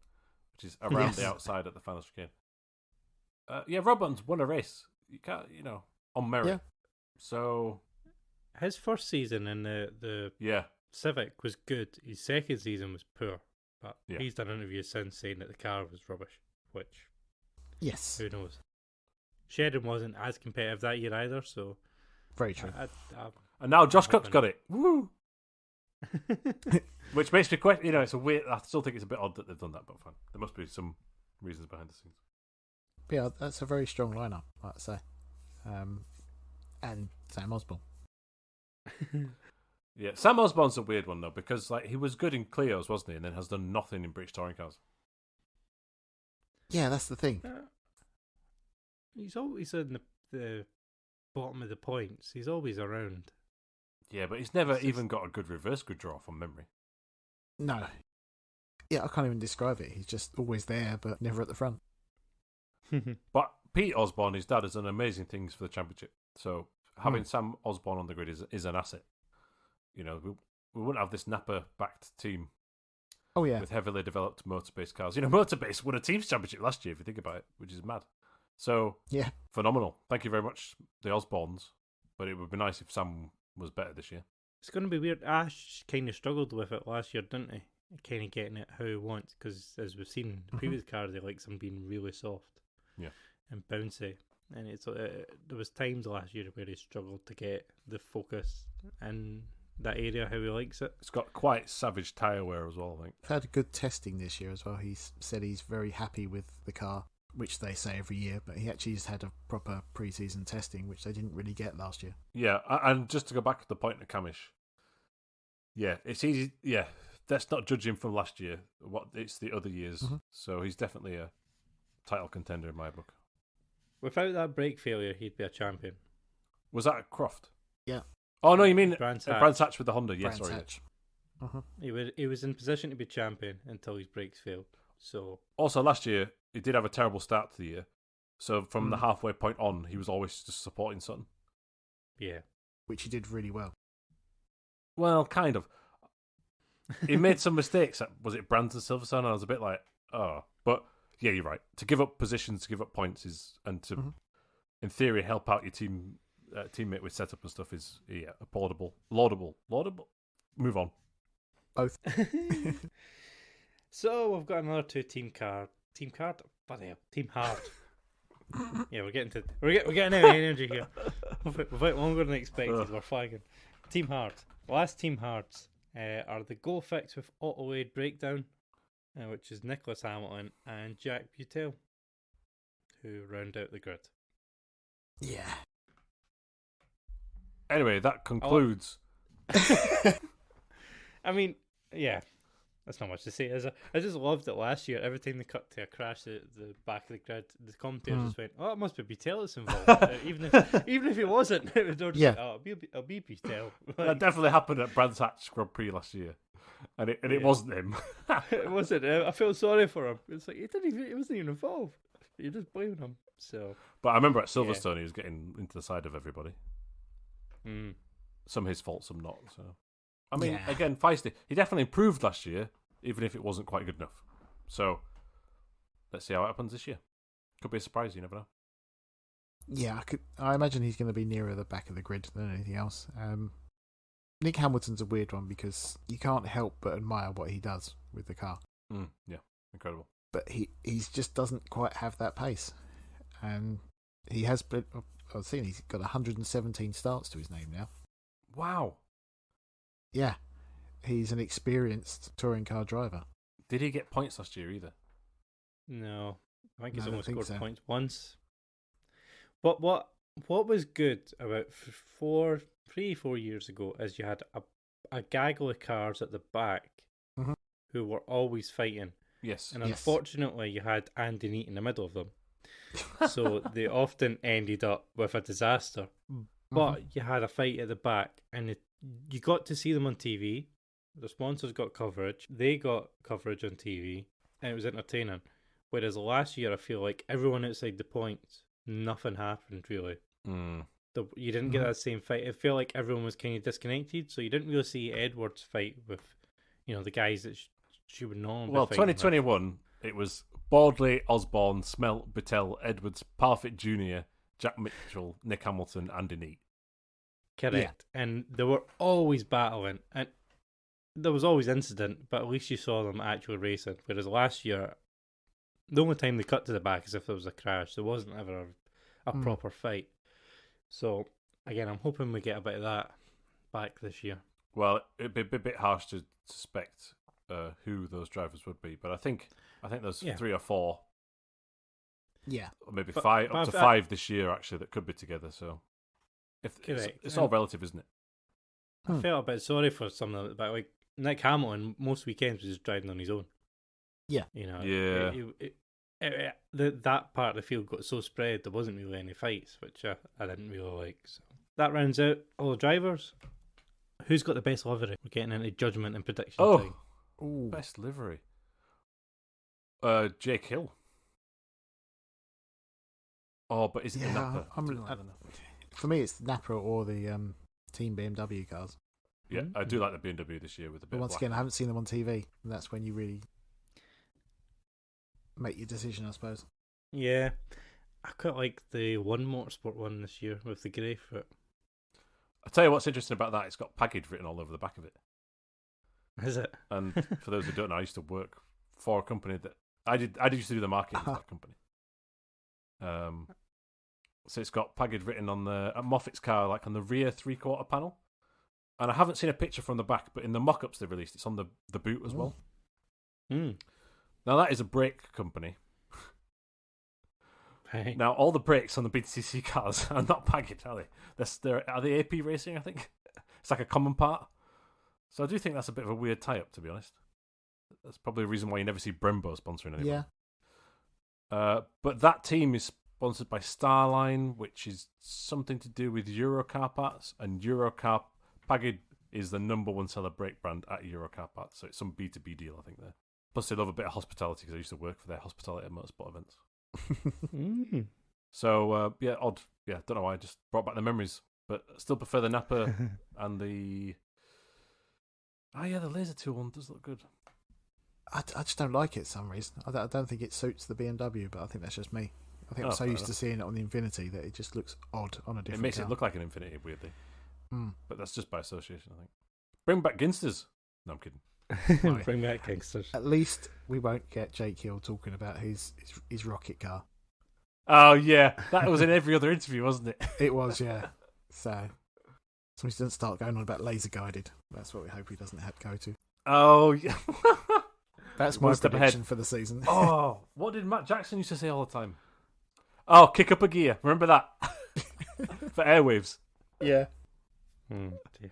which is around the outside at the final chicane. Rowbottom's won a race. You can't, on merit. Yeah. So his first season in the Civic was good. His second season was poor, but he's done interviews since saying that the car was rubbish. Which, who knows? Shedden wasn't as competitive that year either, so very true. And now Josh Cook's got it. Woo! Which makes me question. It's a weird. I still think it's a bit odd that they've done that, but fine. There must be some reasons behind the scenes. Yeah, that's a very strong lineup, I'd say. And Sam Osborne. Yeah, Sam Osborne's a weird one though, because he was good in Clio's, wasn't he? And then has done nothing in British touring cars. Yeah, that's the thing. He's always in the bottom of the points. He's always around. Yeah, but he's never even got a good reverse grid draw from memory. No. Yeah, I can't even describe it. He's just always there, but never at the front. But Pete Osborne, his dad, has done amazing things for the championship. So having Sam Osborne on the grid is an asset. We wouldn't have this Napa-backed team. Oh yeah, with heavily developed motor-based cars. Motor-based won a team's championship last year, if you think about it, which is mad. So yeah, phenomenal. Thank you very much, the Osbornes. But it would be nice if Sam was better this year. It's going to be weird. Ash kind of struggled with it last year, didn't he? Kind of getting it how he wants, because as we've seen, the previous cars, they like some being really soft, and bouncy. And there was times last year where he struggled to get the focus in that area how he likes it. It's got quite savage tyre wear as well, I think. I've had good testing this year as well. He's said he's very happy with the car, which they say every year, but he actually has had a proper pre-season testing, which they didn't really get last year. Yeah, and just to go back to the point of Camish, it's easy. Yeah, let's not judge him from last year. It's the other years. So he's definitely a title contender in my book. Without that brake failure, he'd be a champion. Was that at Croft? Yeah. Oh no, you mean Brands Hatch with the Honda? Yes, Brands sorry. Hatch. He was in position to be champion until his brakes failed. So also last year he did have a terrible start to the year. So from the halfway point on, he was always just supporting Sutton. Yeah, which he did really well. Well, kind of. He made some mistakes. Was it Brands and Silverstone? I was a bit like, oh, but yeah, you're right. To give up positions, to give up points and to, in theory, help out your teammate with setup and stuff is applaudable, laudable. Move on. Both. So we've got another team card. Bloody hell, Team Hard. Yeah, we're getting out of energy here. We're longer than expected. We're flagging. Team Hard. Last Team Hards are the Go Fix with Auto Aid Breakdown, which is Nicholas Hamilton and Jack Butel, who round out the grid. Yeah. Anyway, that concludes. I mean, yeah, that's not much to say. I just loved it last year. Every time they cut to a crash at the back of the grid, the commentators just went, "Oh, it must be Butel that's involved." even if it wasn't, it was just like, "Oh, it'll be Butel." That definitely happened at Brands Hatch Grand Prix last year, and it wasn't him. It wasn't. I felt sorry for him. It's like he wasn't even involved. You're just blaming him. So, but I remember at Silverstone, he was getting into the side of everybody. Some his fault, some not. So, I mean, again, feisty. He definitely improved last year, even if it wasn't quite good enough. So, let's see how it happens this year. Could be a surprise. You never know. Yeah, I imagine he's going to be nearer the back of the grid than anything else. Nick Hamilton's a weird one because you can't help but admire what he does with the car. Yeah, incredible. But he just doesn't quite have that pace, and he has been. I've seen he's got 117 starts to his name now. Wow. Yeah, he's an experienced touring car driver. Did he get points last year either? No, I think he's No, I only don't think scored so. points once. But what was good about 4 years ago is you had a gaggle of cars at the back Mhm. who were always fighting, Yes. and Yes. unfortunately you had Andy Neat in the middle of them, so they often ended up with a disaster. But you had a fight at the back, and you got to see them on TV. The sponsors got coverage. They got coverage on TV, and it was entertaining. Whereas last year, I feel like everyone outside the points, nothing happened really. Mm. You didn't get that same fight. It felt like everyone was kind of disconnected, so you didn't really see Edwards fight with, the guys that she would normally. Well, be fighting 2021, it was Baldley, Osborne, Smelt, Bittel, Edwards, Parfit Jr., Jack Mitchell, Nick Hamilton, Andy Neat. Correct. And they were always battling, and there was always incident, but at least you saw them actually racing. Whereas last year, the only time they cut to the back is if there was a crash. There wasn't ever a proper fight. So, again, I'm hoping we get a bit of that back this year. Well, it'd be a bit harsh to suspect who those drivers would be, but I think there's 3 or 4, Yeah. or maybe But- 5, but up to I- 5 this year actually that could be together. So, if Correct. it's all relative, isn't it? I felt a bit sorry for some of them, but like Nick Hamilton, most weekends was just driving on his own. Yeah. Yeah. That part of the field got so spread, there wasn't really any fights, which I didn't really like. So that rounds out all the drivers. Who's got the best livery? We're getting into judgment and prediction time. Ooh. Best livery. Jake Hill. Oh, but is it the Yeah, Napa? I'm- For me, it's the Napa or the Team BMW cars. Yeah, I do like the BMW this year with a bit But once of again, I haven't seen them on TV, and that's when you really make your decision, I suppose. Yeah, I quite like the One Motorsport one this year with the grey foot. I'll tell you what's interesting about that. It's got package written all over the back of it. Is it? And for those who don't know, I used to work for a company that I used to do the marketing for that company. So it's got package written on at Moffat's car, like on the rear 3/4 panel. And I haven't seen a picture from the back, but in the mock-ups they've released, it's on the boot as well. Mm. Now that is a brake company. Right. Now all the brakes on the BTCC cars are not packaged, are they? Are they AP Racing? I think it's like a common part. So I do think that's a bit of a weird tie-up, to be honest. That's probably a reason why you never see Brembo sponsoring anyone. Yeah. But that team is sponsored by Starline, which is something to do with Eurocar parts, and Eurocar Package is the #1 seller brake brand at Eurocar parts. So it's some B2B deal, I think, there. Plus they love a bit of hospitality because I used to work for their hospitality and motorsport events. Mm. So, yeah, odd. Yeah, don't know why, I just brought back the memories. But still prefer the Napa and the... Oh, yeah, the Laser 2 one does look good. I just don't like it for some reason. I don't think it suits the BMW, but I think that's just me. I think I'm so fair used to enough. seeing it on the Infinity that it just looks odd on a different It makes car. it look like an Infinity, weirdly. Mm. But that's just by association, I think. Bring back Ginsters. No, I'm kidding. Right. Bring back gangsters. At least we won't get Jake Hill talking about his rocket car. Oh, yeah. That was in every other interview, wasn't it? It was, yeah. So he doesn't start going on about laser guided. That's what we hope he doesn't have to go to. Oh, yeah. That's my One step prediction ahead. for the season. Oh, what did Matt Jackson used to say all the time? Oh, kick up a gear. Remember that? For airwaves. Yeah. Mm, dear.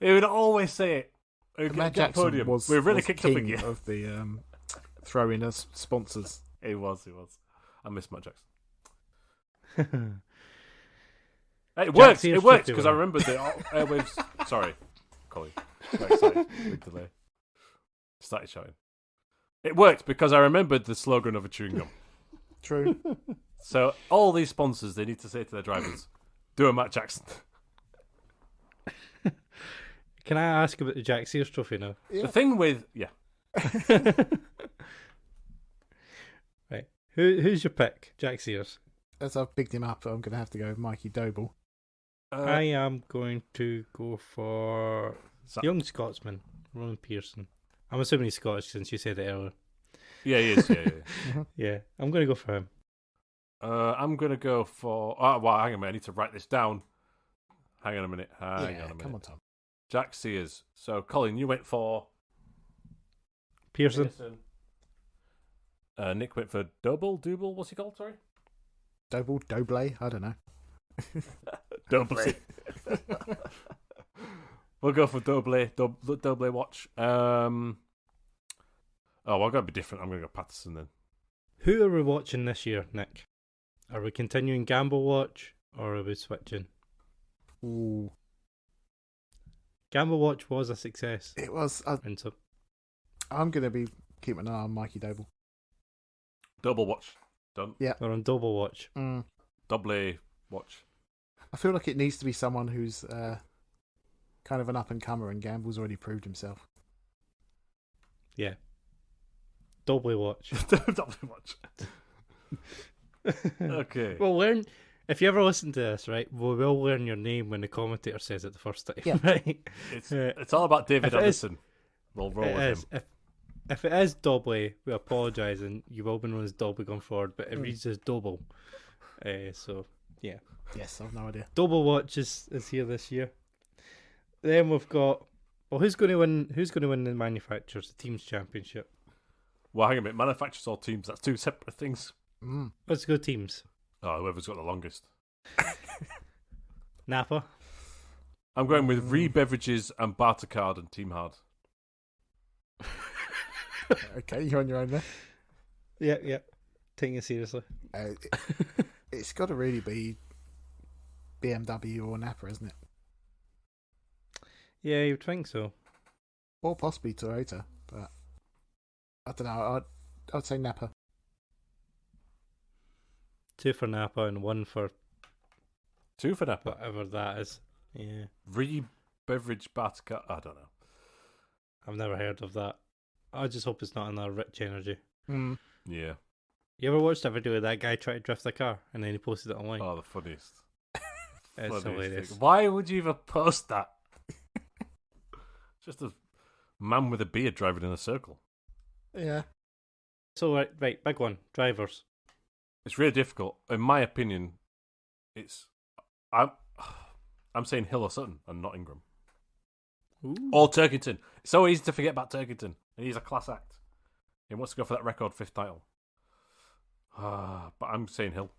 He would always say it. Matt Get Jackson podium. was, we really was kicked up a king gear. of the throwing us sponsors. He was. I miss Matt Jackson. It worked. Jack's It worked ears because I flipping remembered the airwaves. Sorry, Colin. Very excited. Big delay. Started shouting. It worked because I remembered the slogan of a chewing gum. True. So all these sponsors, they need to say to their drivers, "Do a Matt Jackson." Can I ask about the Jack Sears trophy now? The thing with Right. Who's your pick? Jack Sears. As I've picked him up, I'm going to have to go with Mikey Doble. I am going to go for Sa- young Scotsman, Ronan Pearson. I'm assuming he's Scottish since you said it earlier. Yeah, he is. Yeah. Yeah, I'm going to go for him. I'm gonna go for. Oh, well, hang on a minute. I need to write this down. Hang on a minute. Come on, Tom. Jack Sears. So, Colin, you went for Pearson. Nick went for double. What's he called? Sorry. Double, Doble, I don't know. Double. We'll go for double watch. Oh, I've got to be different. I'm going to go Patterson then. Who are we watching this year, Nick? Are we continuing Gamble Watch or are we switching? Ooh. Gamble Watch was a success. It was. I'm going to be keeping an eye on Mikey Doble. Double watch. Done. Yeah. We're on Double Watch. Double watch. I feel like it needs to be someone who's kind of an up-and-comer, and Gamble's already proved himself. Yeah. Double Watch. Double watch. Okay. We'll learn. If you ever listen to this, right, we will learn your name when the commentator says it the first time, Yeah. right? It's all about David Anderson. We'll roll with him. If it is Dobley, we apologise, and you will be known as Dobley going forward, but it reads as Double. So, yeah. Yes, I've no idea. Double Watch is here this year. Then we've got... Well, who's going to win the manufacturers, the teams championship? Well, hang on a minute. Manufacturers or teams? That's two separate things. Let's go teams. Oh, whoever's got the longest. Napa. I'm going with Ree Beverages and Bartercard and Team Hard. Okay, you're on your own there. Yeah. Taking it seriously. It's got to really be BMW or Napa, isn't it? Yeah, you'd think so. Or possibly Toyota, but I don't know. I'd say Napa. 2 for Napa and 1 for 2 for Napa. whatever that is. Yeah. Ree Beverage Bartercard. I don't know. I've never heard of that. I just hope it's not in our rich energy. Yeah. You ever watched that video of that guy trying to drift a car and then he posted it online? Oh, the funniest. It's hilarious. Thing. Why would you even post that? Just a man with a beard driving in a circle. Yeah. So, right, big one. Drivers. It's really difficult. In my opinion, I'm saying Hill or Sutton and not Ingram. Ooh. Or Turkington. It's so easy to forget about Turkington. And he's a class act. He wants to go for that record 5th title. But I'm saying Hill.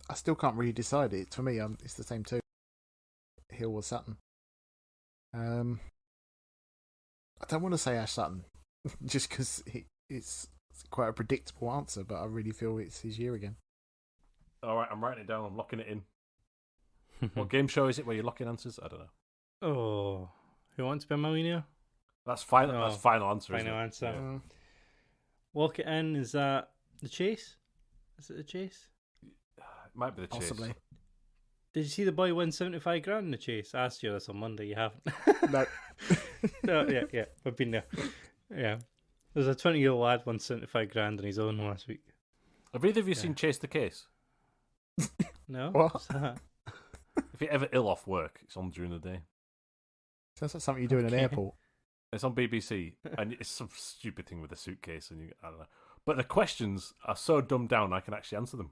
I still can't really decide it. For me, it's the same two. Hill or Sutton. I don't want to say Ash Sutton, just because it's quite a predictable answer, but I really feel it's his year again. Alright, I'm writing it down. I'm locking it in. What game show is it where you're locking answers? I don't know. Oh, who wants to be a millionaire? That's final. Oh, that's final answer. Final isn't it? answer. Yeah. Lock it in. Is that the Chase? Is it the Chase? It might be the Chase. Possibly. Did you see the boy win 75 grand in the Chase? I asked you this on Monday. You haven't. No. No, yeah. I've been there. Yeah. There's a 20-year-old lad won 75 grand on his own last week. Have either of you seen Chase the Case? No? What? What's that? If you're ever ill off work, it's on during the day. Sounds like something you do in an Okay. airport. It's on BBC, and it's some stupid thing with a suitcase, and I don't know. But the questions are so dumbed down, I can actually answer them.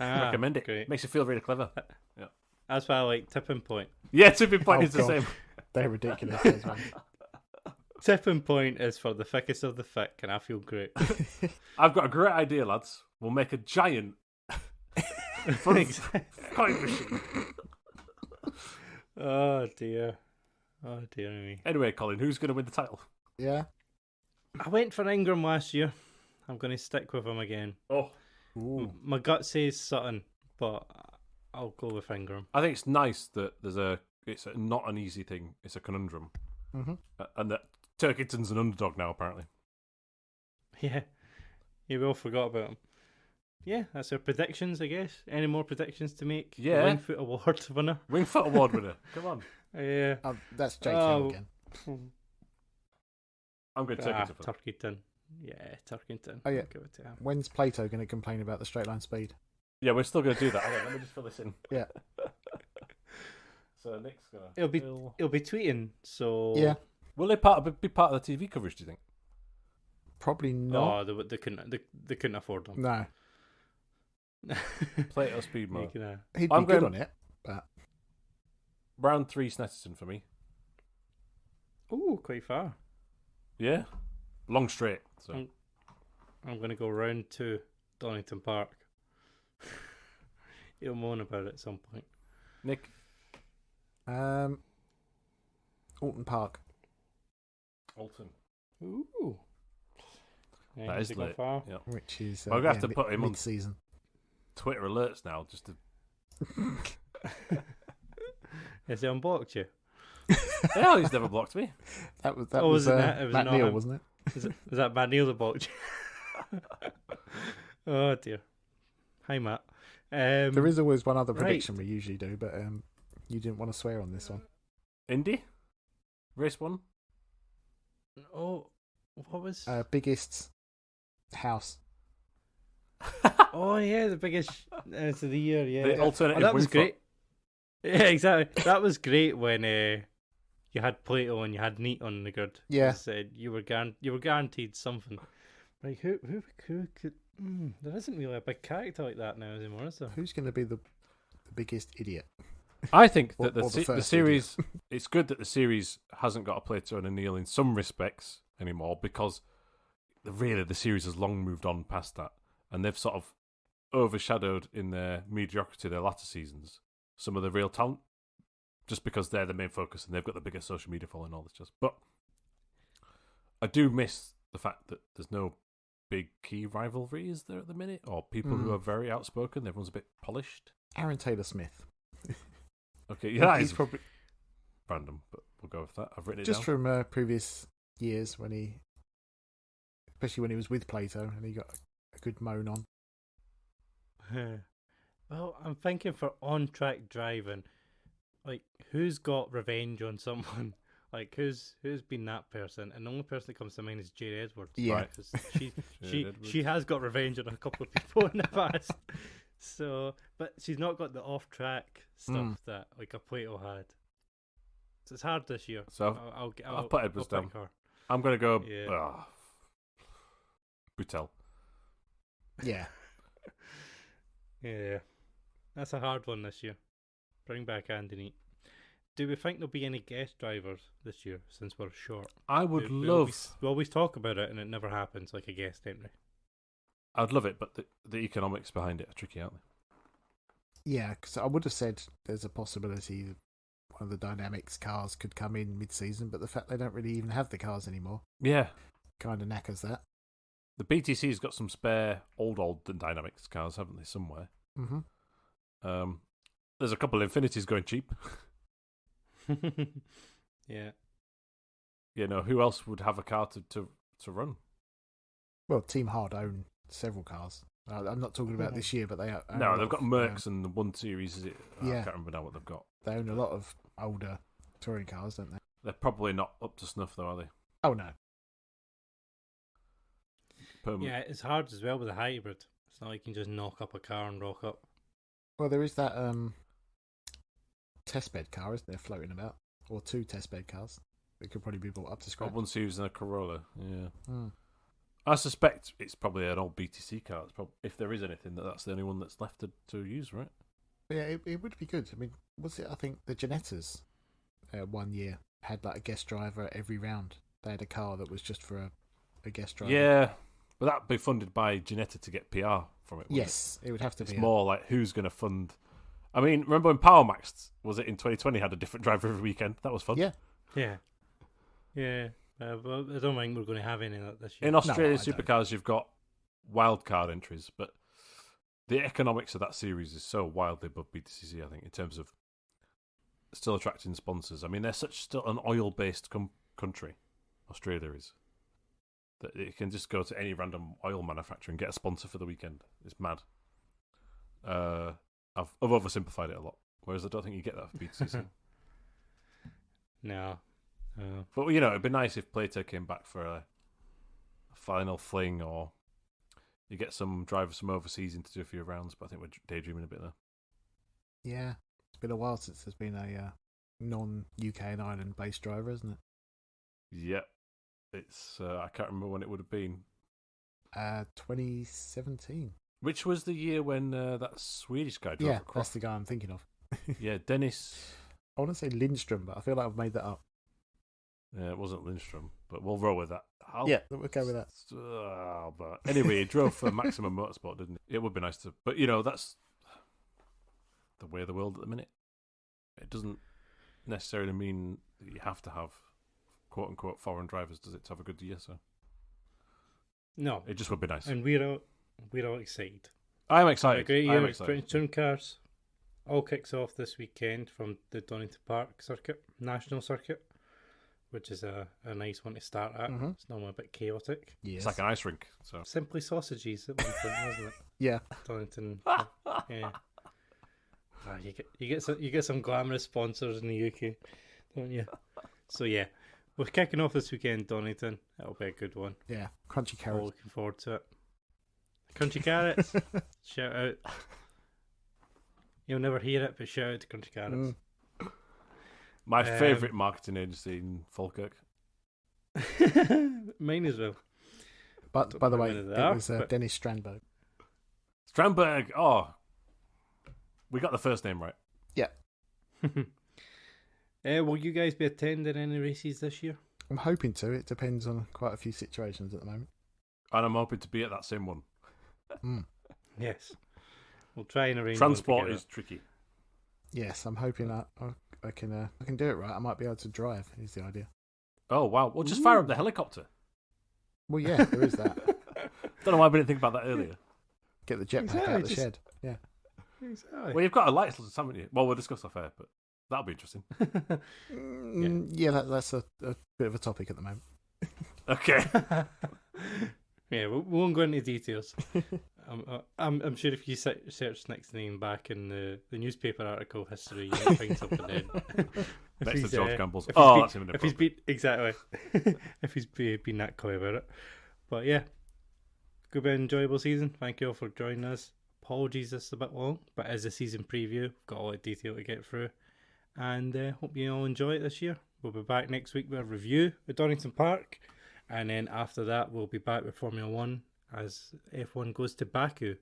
Recommend it. Great. Makes you feel really clever. Yeah. That's why I like Tipping Point. Yeah, tipping point Oh, is the God. same. They're ridiculous. Those ones. Tipping Point is for the thickest of the thick, and I feel great. I've got a great idea, lads. We'll make a giant coin machine. Oh dear me. Anyway, Colin, who's going to win the title? Yeah. I went for Ingram last year. I'm going to stick with him again. Oh, Ooh. My gut says Sutton, but I'll go with Ingram. I think it's nice that it's not an easy thing. It's a conundrum, and that Turkington's an underdog now. Apparently, Yeah, we all forgot about him. Yeah, that's our predictions, I guess. Any more predictions to make? Yeah. Wingfoot Award winner. Wingfoot Award winner. Come on, Yeah. That's Jake Hill Oh. again. I'm going to take it. Turkington. Yeah, Turkington. Oh, yeah. I'll give it to him. When's Plato going to complain about the straight line speed? Yeah, we're still going to do that. Hang on, let me just fill this in. Yeah. So Nick's gonna. It'll be tweeting. So Yeah. Will they be part of the TV coverage? Do you think? Probably not. Oh, they couldn't afford them. No. Plato speed mode. He'd be I'm good going- on it, but Round 3 Snetterton for me. Ooh, quite far. Yeah, long straight. So I'm going to go round to Donington Park. He'll moan about it at some point. Nick, Alton Park. Alton. Ooh. Yeah, That has is he gone late. far? Yeah. Which is We're gonna have to put him on mid-season. Twitter alerts now, just to. Has he unblocked you? Hell, he's never blocked me. That was was it it was Matt not Neal, him. wasn't it? Is that Matt Neal that blocked you? Oh dear. Hi Matt. There is always one other right. prediction we usually do, but you didn't want to swear on this one. Indy, race 1. Oh, what was? Biggest house. Oh yeah, the biggest of the year. Yeah, The alternative. that was wing great. Yeah, exactly. That was great when you had Plato and you had Neat on the grid. Yeah. Said you were guaranteed something. Like who could? There isn't really a big character like that now anymore, is there? Who's going to be the biggest idiot? I think that Or the the first series. It's good that the series hasn't got a Plato and a Neil in some respects anymore, because really the series has long moved on past that, and they've sort of overshadowed in their mediocrity their latter seasons some of the real talent, just because they're the main focus and they've got the biggest social media following and all this just. But I do miss the fact that there's no big key rivalries there at the minute, or people who are very outspoken. Everyone's a bit polished. Aaron Taylor-Smith. Okay, yeah, that He's is probably random, but we'll go with that. I've written it just down. from previous years especially when he was with Plato and he got a good moan on. Well, I'm thinking for on-track driving, like who's got revenge on someone? Like who's been that person? And the only person that comes to mind is Jerry Edwards. Yeah. Right? 'Cause Jerry Edwards. she has got revenge on a couple of people in the past. So, but she's not got the off-track stuff that like a Plato had. So it's hard this year. So I'll put Edwards I'll down. pick her. I'm going to go Yeah. Butel. Yeah. Yeah, that's a hard one this year. Bring back Andy Neat. Do we think there'll be any guest drivers this year since we're short? I would We love... always talk about it and it never happens, like a guest entry. I'd love it, but the economics behind it are tricky, aren't they? Yeah, because I would have said there's a possibility that one of the Dynamics cars could come in mid-season, but the fact they don't really even have the cars anymore Yeah. kind of knackers that. The BTC's got some spare old Dynamics cars, haven't they, somewhere? Mm-hmm. There's a couple of Infinities going cheap. Yeah. You know, who else would have a car to run? Well, Team Hard own several cars. I'm not talking about this year, but they own a No, lot they've got of, Mercs and the 1 Series, is it? I Yeah. can't remember now what they've got. They own a lot of older touring cars, don't they? They're probably not up to snuff, though, are they? Oh, no. Yeah, it's hard as well with a hybrid. It's not like you can just knock up a car and rock up. Well, there is that testbed car, isn't there, floating about? Or 2 testbed cars that could probably be brought up to Got scratch. 1 Series and a Corolla, yeah. Hmm. I suspect it's probably an old BTC car. It's if there is anything, that's the only one that's left to use, right? But yeah, it would be good. I mean, was it, I think, the Janettas 1 year had like a guest driver at every round. They had a car that was just for a guest driver. Yeah, but that'd be funded by Ginetta to get PR from it. Yes, it would have to It's be. more like who's going to fund. I mean, remember when Power Max was it in 2020 had a different driver every weekend? That was fun. Yeah. Yeah. Yeah. Well, I don't think we're going to have any of that this year. In Australian I don't. supercars, you've got wildcard entries, but the economics of that series is so wildly above BTCC, I think, in terms of still attracting sponsors. I mean, they're still an oil-based country, Australia is, that it can just go to any random oil manufacturer and get a sponsor for the weekend. It's mad. I've oversimplified it a lot, whereas I don't think you get that for BTCC. No. But, you know, it'd be nice if Plato came back for a final fling, or you get some drivers from overseas in to do a few rounds, but I think we're daydreaming a bit there. Yeah, it's been a while since there's been a non-UK and Ireland based driver, isn't it? Yep. It's I can't remember when it would have been. 2017. Which was the year when that Swedish guy drove Yeah, across? that's the guy I'm thinking of. Yeah, Dennis. I want to say Lindstrom, but I feel like I've made that up. Yeah, it wasn't Lindstrom. but we'll roll with that. Yeah, we'll go with that. But anyway, he drove for Maximum Motorsport, didn't he? It would be nice to, but that's the way of the world at the minute. It doesn't necessarily mean that you have to have quote unquote foreign drivers, does it, to have a good year? So No, it just would be nice. and we're all excited. I'm excited. A great I'm year. excited. British Touring Cars all kicks off this weekend from the Donington Park circuit, national circuit, which is a nice one to start at. Mhm. It's normally a bit chaotic. Yes. It's like an ice rink. So Simply sausages at one point, wasn't it? Yeah. Donington. Yeah. You get some glamorous sponsors in the UK, don't you? So yeah, we're kicking off this weekend, Donington. That'll be a good one. Yeah. Crunchy All carrots. looking forward to it. Crunchy carrots. Shout out. You'll never hear it, but shout out to Crunchy Carrots. my favourite marketing agency in Falkirk. Mine as well. But by the way, Don't know it whether they was are, but- Dennis Strandberg. Strandberg. Oh, we got the first name right. Yeah. Will you guys be attending any races this year? I'm hoping to. It depends on quite a few situations at the moment. And I'm hoping to be at that same one. Yes. We'll try and arrange. Transport one is tricky. Yes, I'm hoping that I can do it right. I might be able to drive. Is the idea? Oh wow! Well, just fire up the helicopter. Well, yeah, there is that. Don't know why we didn't think about that earlier. Get the jetpack Exactly, out of the just- shed. Yeah. Exactly. Well, you've got a license, haven't you? Well, we'll discuss off air, but that'll be interesting. Yeah, that's a bit of a topic at the moment. Okay. Yeah, we won't go into details. I'm sure if you search Nick's name back in the newspaper article history, you might find something in. Next to George Campbell's. If Oh, he's that's him in the If he's pub. been exactly, if he's been that coy about it, but yeah, good bit of enjoyable season. Thank you all for joining us. Apologies, this is a bit long, but as a season preview, we've got a lot of detail to get through, and hope you all enjoy it this year. We'll be back next week with a review at Donington Park, and then after that, we'll be back with Formula One as F1 goes to Baku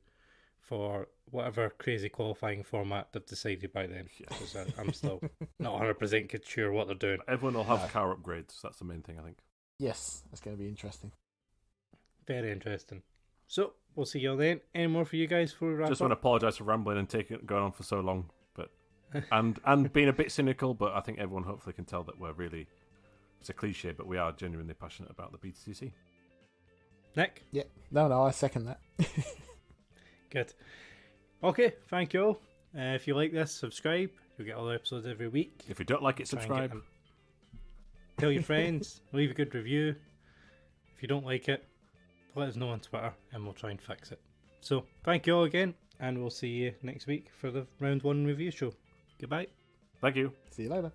for whatever crazy qualifying format they've decided by then. Because I'm still not 100% sure what they're doing. Everyone will have car upgrades. That's the main thing, I think. Yes, that's going to be interesting. Very interesting. So, we'll see you all then. Any more for you guys before we wrap Just up? want to apologise for rambling and going on for so long, but and being a bit cynical. But I think everyone hopefully can tell that we're really, it's a cliche, but we are genuinely passionate about the BTCC. Nick? Yeah. No, I second that. Good. Okay, thank you all. If you like this, subscribe. You'll get all the episodes every week. If you don't like it, Try and get subscribe. them. Tell your friends. Leave a good review. If you don't like it, let us know on Twitter and we'll try and fix it. So, thank you all again, and we'll see you next week for the round 1 review show. Goodbye. Thank you. See you later.